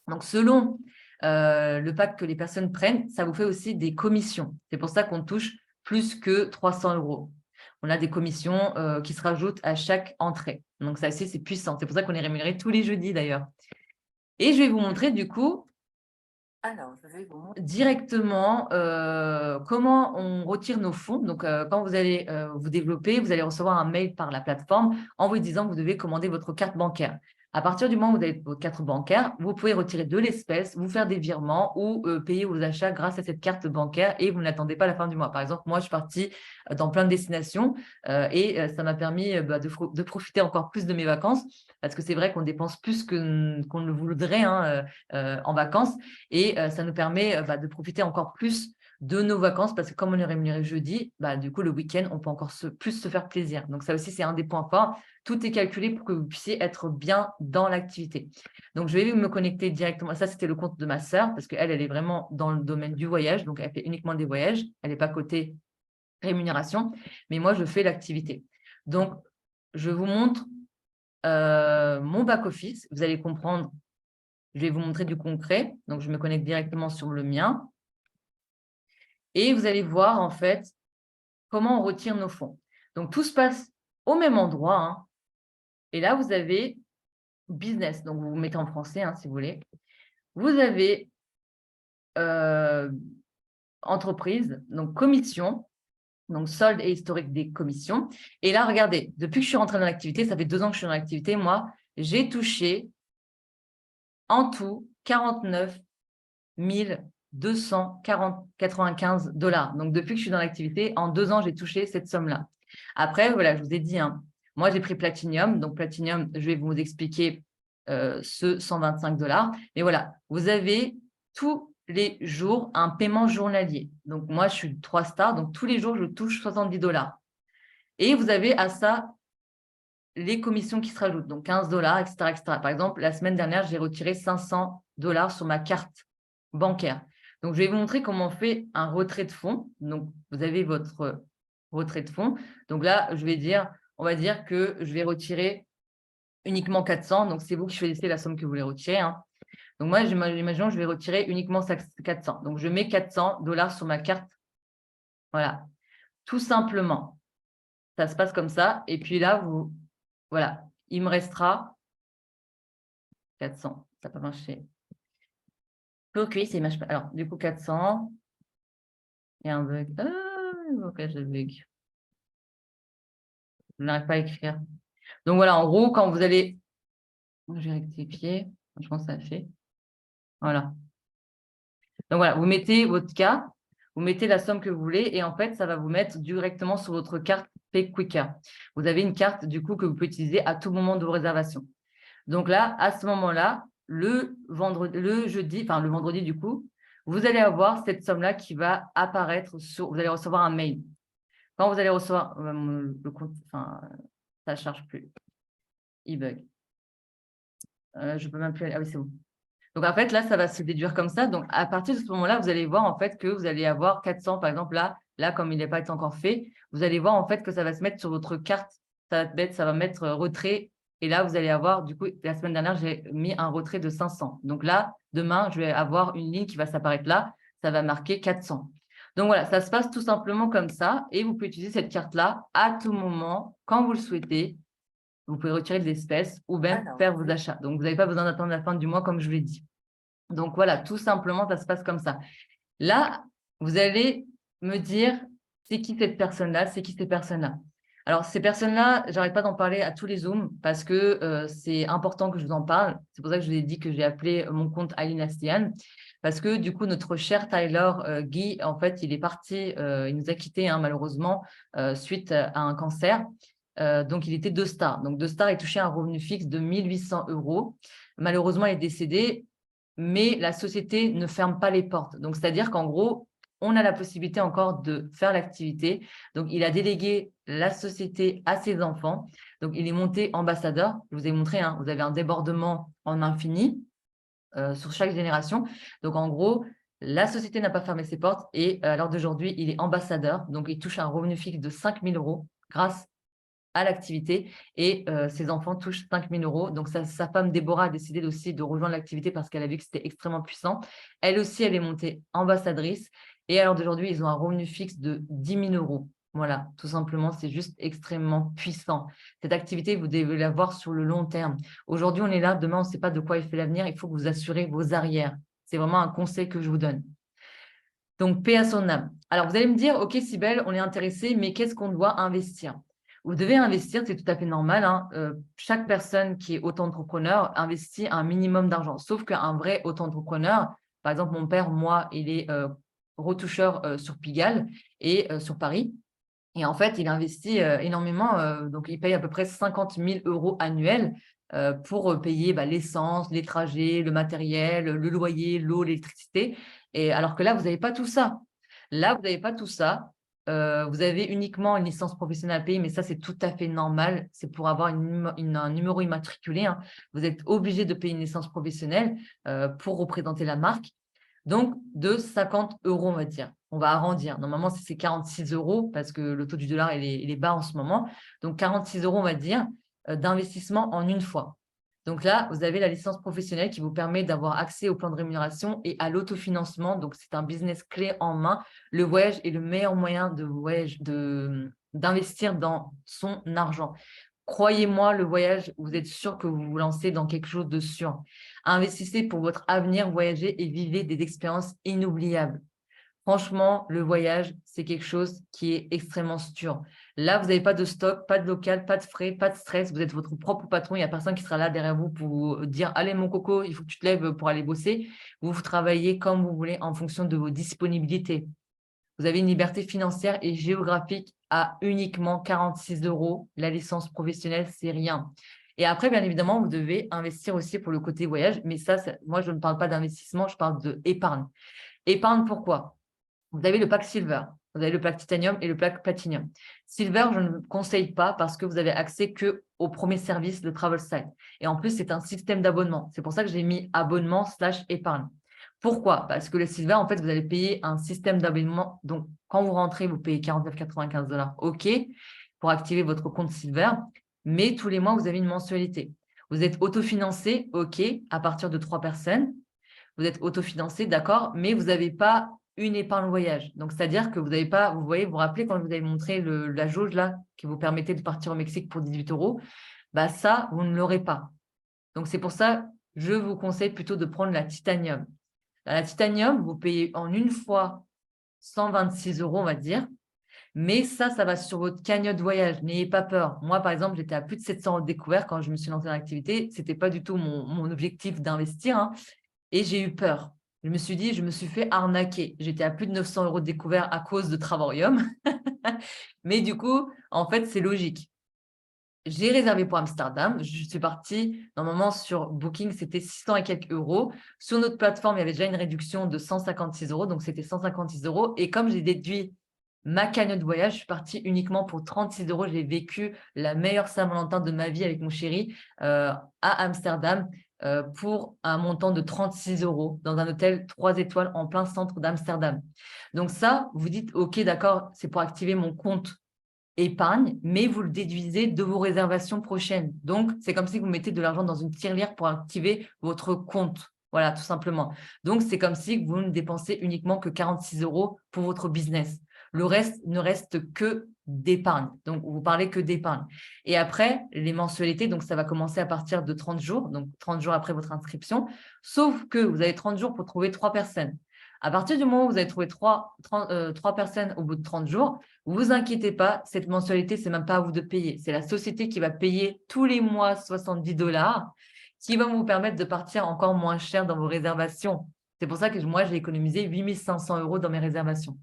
Donc, selon le pack que les personnes prennent, ça vous fait aussi des commissions. C'est pour ça qu'on touche plus que 300 €. On a des commissions qui se rajoutent à chaque entrée. Donc, ça aussi, c'est puissant. C'est pour ça qu'on est rémunéré tous les jeudis d'ailleurs. Et je vais vous montrer du coup directement comment on retire nos fonds. Donc, quand vous allez vous développer, vous allez recevoir un mail par la plateforme en vous disant que vous devez commander votre carte bancaire. À partir du moment où vous avez votre carte bancaire, vous pouvez retirer de l'espèce, vous faire des virements ou payer vos achats grâce à cette carte bancaire et vous n'attendez pas la fin du mois. Par exemple, moi, je suis partie dans plein de destinations et ça m'a permis de profiter encore plus de mes vacances parce que c'est vrai qu'on dépense plus qu'on ne le voudrait en vacances et ça nous permet de profiter encore plus de nos vacances parce que comme on est rémunéré jeudi, du coup, le week-end, on peut encore plus se faire plaisir. Donc, ça aussi, c'est un des points forts. Tout est calculé pour que vous puissiez être bien dans l'activité. Donc, je vais me connecter directement. Ça, c'était le compte de ma sœur parce qu'elle, elle est vraiment dans le domaine du voyage. Donc, elle fait uniquement des voyages. Elle n'est pas côté rémunération. Mais moi, je fais l'activité. Donc, je vous montre mon back-office. Vous allez comprendre. Je vais vous montrer du concret. Donc, je me connecte directement sur le mien. Et vous allez voir, en fait, comment on retire nos fonds. Donc, tout se passe au même endroit. Et là, vous avez business. Donc, vous vous mettez en français, si vous voulez. Vous avez entreprise, donc commission, donc solde et historique des commissions. Et là, regardez, depuis que je suis rentrée dans l'activité, ça fait 2 ans que je suis dans l'activité, moi, j'ai touché en tout 49 295 $. Donc, depuis que je suis dans l'activité, en 2 ans, j'ai touché cette somme-là. Après, voilà, je vous ai dit, moi, j'ai pris Platinum. Donc, Platinum, je vais vous expliquer ce 125 $. Mais voilà, vous avez tous les jours un paiement journalier. Donc, moi, je suis 3 stars. Donc, tous les jours, je touche 70 $. Et vous avez à ça les commissions qui se rajoutent, donc 15 $, etc., etc. Par exemple, la semaine dernière, j'ai retiré 500 $ sur ma carte bancaire. Donc, je vais vous montrer comment on fait un retrait de fonds. Donc, vous avez votre retrait de fonds. Donc là, on va dire que je vais retirer uniquement 400. Donc, c'est vous qui choisissez la somme que vous voulez retirer. Donc, moi, imaginons que je vais retirer uniquement 400. Donc, je mets 400 $ sur ma carte. Voilà, tout simplement. Ça se passe comme ça. Et puis là, voilà, il me restera 400. Ça n'a pas marché. Ok, c'est marche pas. Alors, du coup, 400. Il y a un bug. Ok, j'ai le bug. Je n'arrive pas à écrire. Donc, voilà, en gros, quand vous allez… Je vais rectifier. Je pense que ça fait. Voilà. Donc, voilà, vous mettez votre cas, vous mettez la somme que vous voulez et en fait, ça va vous mettre directement sur votre carte Pay Quicker. Vous avez une carte, du coup, que vous pouvez utiliser à tout moment de vos réservations. Donc là, à ce moment-là, le vendredi, du coup, vous allez avoir cette somme-là qui va apparaître vous allez recevoir un mail. Quand vous allez recevoir le compte, ça ne charge plus. Il bug. Je peux même plus aller. Ah oui, c'est bon. Donc, en fait, là, ça va se déduire comme ça. Donc, à partir de ce moment-là, vous allez voir en fait que vous allez avoir 400, par exemple, là, comme il n'est pas été encore fait, vous allez voir en fait que ça va se mettre sur votre carte. Ça va mettre retrait. Et là, vous allez avoir, du coup, la semaine dernière, j'ai mis un retrait de 500. Donc là, demain, je vais avoir une ligne qui va s'apparaître là. Ça va marquer 400. Donc voilà, ça se passe tout simplement comme ça. Et vous pouvez utiliser cette carte-là à tout moment, quand vous le souhaitez. Vous pouvez retirer de l'espèce ou même faire vos achats. Donc, vous n'avez pas besoin d'attendre la fin du mois, comme je vous l'ai dit. Donc, voilà, tout simplement, ça se passe comme ça. Là, vous allez me dire, c'est qui cette personne-là? C'est qui ces personnes-là? Alors, ces personnes-là, je n'arrête pas d'en parler à tous les Zooms parce que c'est important que je vous en parle. C'est pour ça que je vous ai dit que j'ai appelé mon compte Aileen Astian. Parce que du coup, notre cher Tyler Guy, en fait, il est parti, il nous a quittés malheureusement suite à un cancer. Donc, il était 2 stars. Donc, 2 stars, il touchait un revenu fixe de 1 800 €. Malheureusement, il est décédé, mais la société ne ferme pas les portes. Donc, c'est-à-dire qu'en gros, on a la possibilité encore de faire l'activité. Donc, il a délégué la société à ses enfants. Donc, il est monté ambassadeur. Je vous ai montré, vous avez un débordement en infini sur chaque génération. Donc, en gros, la société n'a pas fermé ses portes et à l'heure d'aujourd'hui, il est ambassadeur. Donc, il touche un revenu fixe de 5 000 € grâce à l'activité et ses enfants touchent 5 000 €. Donc, sa femme Déborah a décidé aussi de rejoindre l'activité parce qu'elle a vu que c'était extrêmement puissant. Elle aussi, elle est montée ambassadrice Et à l'heure d'aujourd'hui, ils ont un revenu fixe de 10 000 euros. Voilà, tout simplement, c'est juste extrêmement puissant. Cette activité, vous devez l'avoir sur le long terme. Aujourd'hui, on est là, demain, on ne sait pas de quoi est fait l'avenir. Il faut que vous assurez vos arrières. C'est vraiment un conseil que je vous donne. Donc, paix à son âme. Alors, vous allez me dire, OK, Cybèle, on est intéressé, mais qu'est-ce qu'on doit investir? Vous devez investir, c'est tout à fait normal, hein. Chaque personne qui est auto-entrepreneur investit un minimum d'argent. Sauf qu'un vrai auto-entrepreneur, par exemple, mon père, moi, il est retoucheur sur Pigalle et sur Paris. Et en fait, il investit énormément. Donc, il paye à peu près 50 000 euros annuels pour payer l'essence, les trajets, le matériel, le loyer, l'eau, l'électricité. Et alors que là, vous n'avez pas tout ça. Là, vous n'avez pas tout ça. Vous avez uniquement une licence professionnelle à payer, mais ça, c'est tout à fait normal. C'est pour avoir un numéro immatriculé, hein. Vous êtes obligé de payer une licence professionnelle pour représenter la marque. Donc, de 50 euros, on va dire. On va arrondir. Normalement, c'est 46 euros parce que le taux du dollar, il est bas en ce moment. Donc, 46 euros, on va dire, d'investissement en une fois. Donc là, vous avez la licence professionnelle qui vous permet d'avoir accès au plan de rémunération et à l'autofinancement. Donc, c'est un business clé en main. Le voyage est le meilleur moyen d'investir dans son argent. Croyez-moi, le voyage, vous êtes sûr que vous vous lancez dans quelque chose de sûr. Investissez pour votre avenir, voyagez et vivez des expériences inoubliables. Franchement, le voyage, c'est quelque chose qui est extrêmement sûr. Là, vous n'avez pas de stock, pas de local, pas de frais, pas de stress. Vous êtes votre propre patron. Il n'y a personne qui sera là derrière vous pour vous dire « Allez, mon coco, il faut que tu te lèves pour aller bosser ». Vous travaillez comme vous voulez en fonction de vos disponibilités. Vous avez une liberté financière et géographique à uniquement 46 euros. La licence professionnelle, c'est rien. Et après, bien évidemment, vous devez investir aussi pour le côté voyage. Mais ça, moi, je ne parle pas d'investissement, je parle d'épargne. Épargne, pourquoi? Vous avez le pack Silver, vous avez le pack Titanium et le pack Platinum. Silver, je ne conseille pas parce que vous avez accès qu'au premier service de Travelsight. Et en plus, c'est un système d'abonnement. C'est pour ça que j'ai mis abonnement/épargne. Pourquoi? Parce que le Silver, en fait, vous allez payer un système d'abonnement. Donc, quand vous rentrez, vous payez 49,95 $. OK, pour activer votre compte Silver. Mais tous les mois, vous avez une mensualité. Vous êtes autofinancé, OK, à partir de 3 personnes. Vous êtes autofinancé, d'accord, mais vous n'avez pas une épargne voyage. Donc, c'est-à-dire que vous n'avez pas, vous voyez, vous vous rappelez quand je vous avez montré la jauge là, qui vous permettait de partir au Mexique pour 18 euros, ça, vous ne l'aurez pas. Donc, c'est pour ça, je vous conseille plutôt de prendre la Titanium. La Titanium, vous payez en une fois 126 euros, on va dire. Mais ça va sur votre cagnotte voyage. N'ayez pas peur. Moi, par exemple, j'étais à plus de 700 euros découvert quand je me suis lancée dans l'activité. Ce n'était pas du tout mon objectif d'investir, hein. Et j'ai eu peur. Je me suis dit, je me suis fait arnaquer. J'étais à plus de 900 euros découvert à cause de Travarium. Mais du coup, en fait, c'est logique. J'ai réservé pour Amsterdam. Je suis partie, normalement, sur Booking, c'était 600 et quelques euros. Sur notre plateforme, il y avait déjà une réduction de 156 euros. Donc, c'était 156 euros. Et comme j'ai déduit ma cagnotte voyage, je suis partie uniquement pour 36 euros. J'ai vécu la meilleure Saint-Valentin de ma vie avec mon chéri à Amsterdam pour un montant de 36 euros dans un hôtel 3 étoiles en plein centre d'Amsterdam. Donc ça, vous dites, OK, d'accord, c'est pour activer mon compte épargne, mais vous le déduisez de vos réservations prochaines. Donc, c'est comme si vous mettez de l'argent dans une tirelire pour activer votre compte. Voilà, tout simplement. Donc, c'est comme si vous ne dépensez uniquement que 46 euros pour votre business. Le reste ne reste que d'épargne. Donc, vous parlez que d'épargne. Et après, les mensualités, donc ça va commencer à partir de 30 jours, donc 30 jours après votre inscription, sauf que vous avez 30 jours pour trouver 3 personnes. À partir du moment où vous avez trouvé 3 personnes au bout de 30 jours, vous inquiétez pas, cette mensualité, c'est même pas à vous de payer. C'est la société qui va payer tous les mois 70 $, qui va vous permettre de partir encore moins cher dans vos réservations. C'est pour ça que moi, j'ai économisé 8 500 euros dans mes réservations.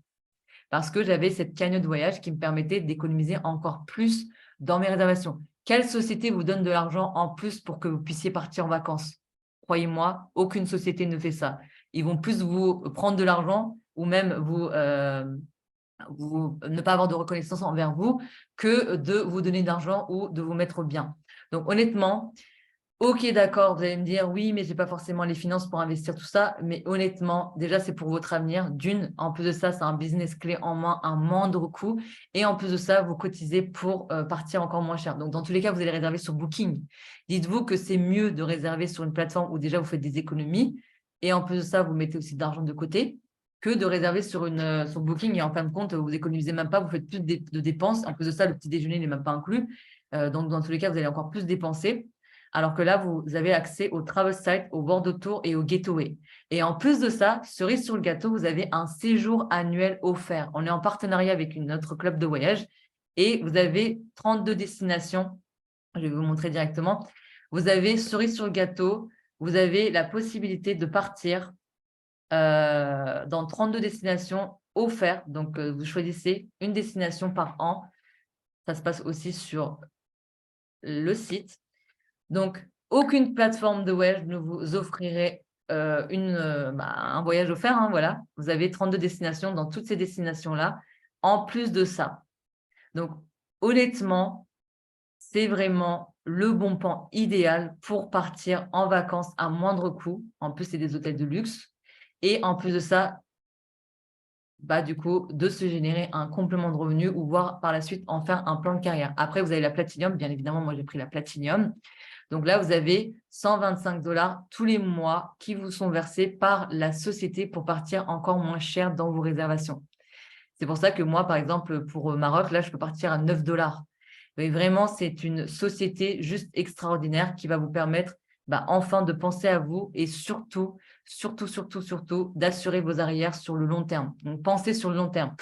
Parce que j'avais cette cagnotte de voyage qui me permettait d'économiser encore plus dans mes réservations. Quelle société vous donne de l'argent en plus pour que vous puissiez partir en vacances? Croyez-moi, aucune société ne fait ça. Ils vont plus vous prendre de l'argent ou même ne pas avoir de reconnaissance envers vous que de vous donner de l'argent ou de vous mettre bien. Donc, honnêtement, OK, d'accord, vous allez me dire, oui, mais je n'ai pas forcément les finances pour investir tout ça. Mais honnêtement, déjà, c'est pour votre avenir. D'une, en plus de ça, c'est un business clé en main, un moindre coût. Et en plus de ça, vous cotisez pour partir encore moins cher. Donc, dans tous les cas, vous allez réserver sur Booking. Dites-vous que c'est mieux de réserver sur une plateforme où déjà vous faites des économies. Et en plus de ça, vous mettez aussi de l'argent de côté. que de réserver sur Booking et en fin de compte, vous économisez même pas, vous faites plus de dépenses. En plus de ça, le petit déjeuner n'est même pas inclus. Donc, dans tous les cas, vous allez encore plus dépenser. Alors que là, vous avez accès au travel site, au Bordeaux Tour et au Gateway. Et en plus de ça, cerise sur le gâteau, vous avez un séjour annuel offert. On est en partenariat avec notre club de voyage et vous avez 32 destinations. Je vais vous montrer directement. Vous avez cerise sur le gâteau, vous avez la possibilité de partir dans 32 destinations offertes. Donc, vous choisissez une destination par an. Ça se passe aussi sur le site. Donc, aucune plateforme de voyage ne vous offrirait un voyage offert. Hein, voilà. Vous avez 32 destinations dans toutes ces destinations-là, en plus de ça. Donc, honnêtement, c'est vraiment le bon plan idéal pour partir en vacances à moindre coût. En plus, c'est des hôtels de luxe. Et en plus de ça, du coup, de se générer un complément de revenu ou voire par la suite en faire un plan de carrière. Après, vous avez la Platinum. Bien évidemment, moi, j'ai pris la Platinum. Donc là, vous avez 125 $ tous les mois qui vous sont versés par la société pour partir encore moins cher dans vos réservations. C'est pour ça que moi, par exemple, pour Maroc, là, je peux partir à 9 $. Mais vraiment, c'est une société juste extraordinaire qui va vous permettre enfin de penser à vous et surtout, d'assurer vos arrières sur le long terme. Donc, pensez sur le long terme.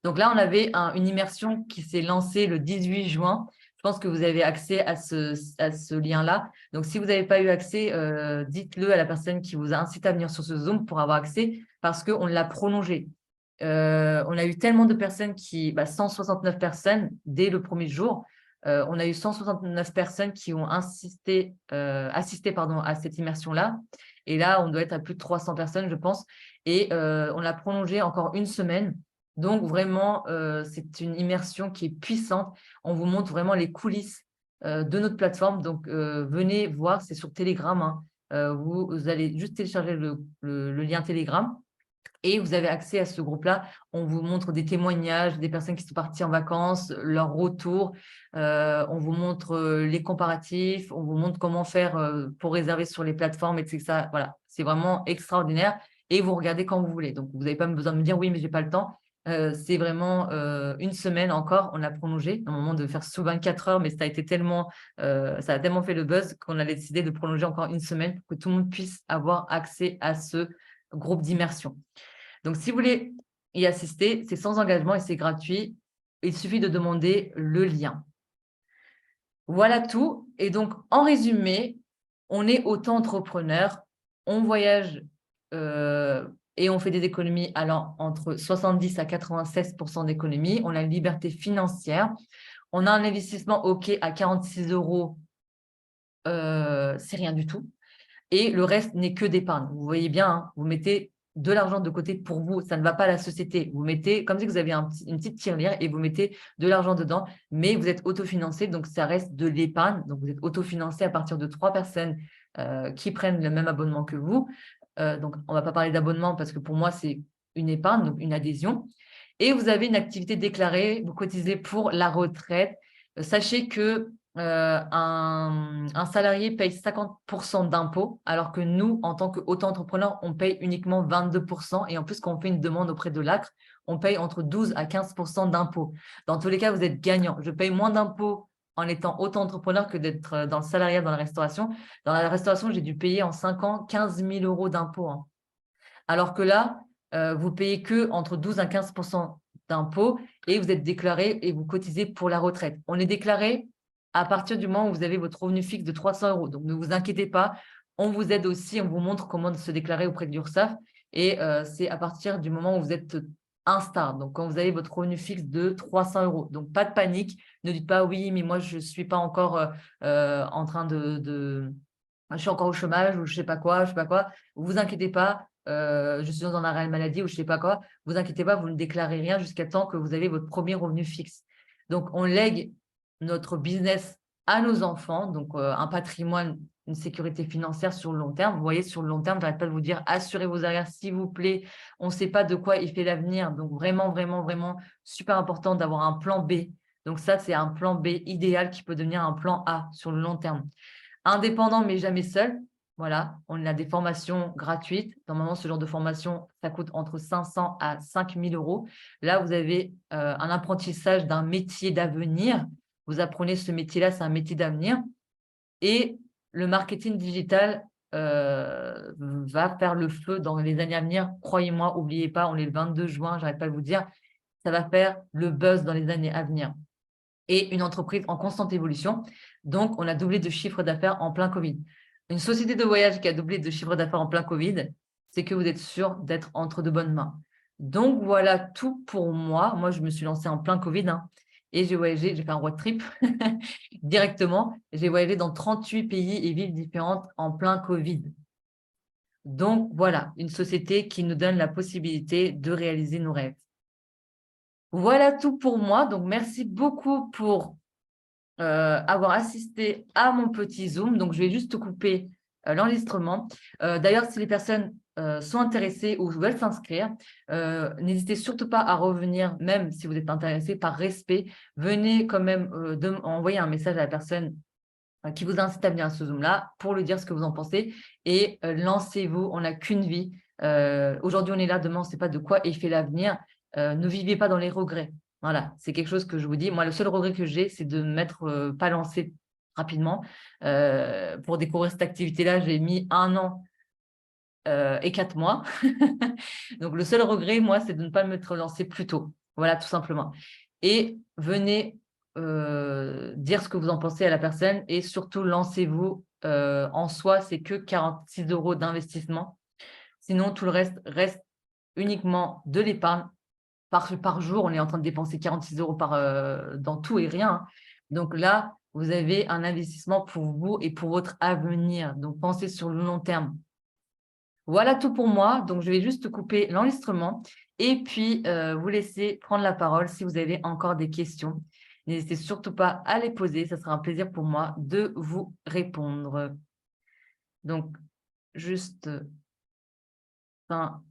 Donc là, on avait une immersion qui s'est lancée le 18 juin. Je pense que vous avez accès à ce lien-là. Donc, si vous n'avez pas eu accès, dites-le à la personne qui vous a incité à venir sur ce Zoom pour avoir accès parce qu'on l'a prolongé. On a eu tellement de personnes 169 personnes dès le premier jour. On a eu 169 personnes qui ont assisté à cette immersion-là. Et là, on doit être à plus de 300 personnes, je pense. Et on l'a prolongé encore une semaine. Donc, vraiment, c'est une immersion qui est puissante. On vous montre vraiment les coulisses de notre plateforme. Donc, venez voir, c'est sur Telegram. Hein. Vous allez juste télécharger le lien Telegram. Et vous avez accès à ce groupe-là. On vous montre des témoignages des personnes qui sont parties en vacances, leur retour. On vous montre les comparatifs. On vous montre comment faire pour réserver sur les plateformes, etc. Voilà, c'est vraiment extraordinaire. Et vous regardez quand vous voulez. Donc, vous n'avez pas besoin de me dire « oui, mais je n'ai pas le temps ». C'est vraiment une semaine encore. On l'a prolongé, à un moment de faire sous 24 heures, mais ça a tellement fait le buzz qu'on a décidé de prolonger encore une semaine pour que tout le monde puisse avoir accès à ce groupe d'immersion. Donc, si vous voulez y assister, c'est sans engagement et c'est gratuit. Il suffit de demander le lien. Voilà tout. Et donc, en résumé, on est auto-entrepreneur, on voyage et on fait des économies allant entre 70 à 96 % d'économies. On a une liberté financière. On a un investissement OK à 46 €, c'est rien du tout. Et le reste n'est que d'épargne. Vous voyez bien, hein, vous mettez de l'argent de côté pour vous, ça ne va pas à la société. Vous mettez, comme si vous aviez une petite tirelire et vous mettez de l'argent dedans, mais vous êtes autofinancé, donc ça reste de l'épargne. Donc, vous êtes autofinancé à partir de 3 personnes qui prennent le même abonnement que vous. Donc, on ne va pas parler d'abonnement parce que pour moi, c'est une épargne, donc une adhésion. Et vous avez une activité déclarée, vous cotisez pour la retraite. Sachez que un salarié paye 50 % d'impôts, alors que nous, en tant qu'auto-entrepreneur, on paye uniquement 22 %. Et en plus, quand on fait une demande auprès de l'ACRE, on paye entre 12 à 15 % d'impôts. Dans tous les cas, vous êtes gagnant. Je paye moins d'impôts en étant auto-entrepreneur que d'être dans le salariat, dans la restauration. Dans la restauration, j'ai dû payer en 5 ans 15 000 € d'impôts. Hein. Alors que là, vous payez que entre 12 à 15 % d'impôts et vous êtes déclaré et vous cotisez pour la retraite. On est déclaré à partir du moment où vous avez votre revenu fixe de 300 €. Donc, ne vous inquiétez pas, on vous aide aussi, on vous montre comment se déclarer auprès de l'URSSAF. Et c'est à partir du moment où vous êtes Instar. Donc, quand vous avez votre revenu fixe de 300 €. Donc, pas de panique. Ne dites pas « oui, mais moi, je ne suis pas encore en train je suis encore au chômage ou je ne sais pas quoi, je sais pas quoi. » Vous inquiétez pas. Je suis dans un arrêt maladie ou je ne sais pas quoi. Vous inquiétez pas, vous ne déclarez rien jusqu'à temps que vous avez votre premier revenu fixe. Donc, on lègue notre business à nos enfants, donc un patrimoine, une sécurité financière sur le long terme. Vous voyez, sur le long terme, je n'arrête pas de vous dire, assurez vos arrières, s'il vous plaît. On ne sait pas de quoi il fait l'avenir. Donc, vraiment, vraiment, vraiment, super important d'avoir un plan B. Donc, ça, c'est un plan B idéal qui peut devenir un plan A sur le long terme. Indépendant, mais jamais seul. Voilà, on a des formations gratuites. Normalement, ce genre de formation, ça coûte entre 500 à 5 000 euros. Là, vous avez un apprentissage d'un métier d'avenir. Vous apprenez ce métier-là, c'est un métier d'avenir. Et le marketing digital va faire le feu dans les années à venir. Croyez-moi, n'oubliez pas, on est le 22 juin, je n'arrête pas de vous dire, ça va faire le buzz dans les années à venir. Et une entreprise en constante évolution. Donc, on a doublé de chiffre d'affaires en plein Covid. Une société de voyage qui a doublé de chiffre d'affaires en plein Covid, c'est que vous êtes sûr d'être entre de bonnes mains. Donc, voilà tout pour moi. Moi, je me suis lancée en plein Covid et j'ai voyagé, j'ai fait un road trip directement. J'ai voyagé dans 38 pays et villes différentes en plein Covid. Donc, voilà, une société qui nous donne la possibilité de réaliser nos rêves. Voilà tout pour moi. Donc, merci beaucoup pour avoir assisté à mon petit Zoom. Donc, je vais juste couper l'enregistrement. D'ailleurs, si les personnes sont intéressées ou veulent s'inscrire, n'hésitez surtout pas à revenir, même si vous êtes intéressé, par respect. Venez quand même envoyer un message à la personne qui vous incite à venir à ce Zoom-là pour lui dire ce que vous en pensez et lancez-vous. On n'a qu'une vie. Aujourd'hui, on est là. Demain, on ne sait pas de quoi est fait l'avenir. Ne vivez pas dans les regrets. Voilà, c'est quelque chose que je vous dis. Moi, le seul regret que j'ai, c'est de ne m'être pas lancée rapidement. Pour découvrir cette activité-là, j'ai mis 1 an et 4 mois. Donc, le seul regret, moi, c'est de ne pas m'être lancée plus tôt. Voilà, tout simplement. Et venez dire ce que vous en pensez à la personne et surtout, lancez-vous. En soi, c'est que 46 € d'investissement. Sinon, tout le reste uniquement de l'épargne. Par jour, on est en train de dépenser 46 € dans tout et rien. Donc là, vous avez un investissement pour vous et pour votre avenir. Donc, pensez sur le long terme. Voilà tout pour moi. Donc, je vais juste couper l'enregistrement et puis vous laisser prendre la parole si vous avez encore des questions. N'hésitez surtout pas à les poser. Ça sera un plaisir pour moi de vous répondre. Donc, juste un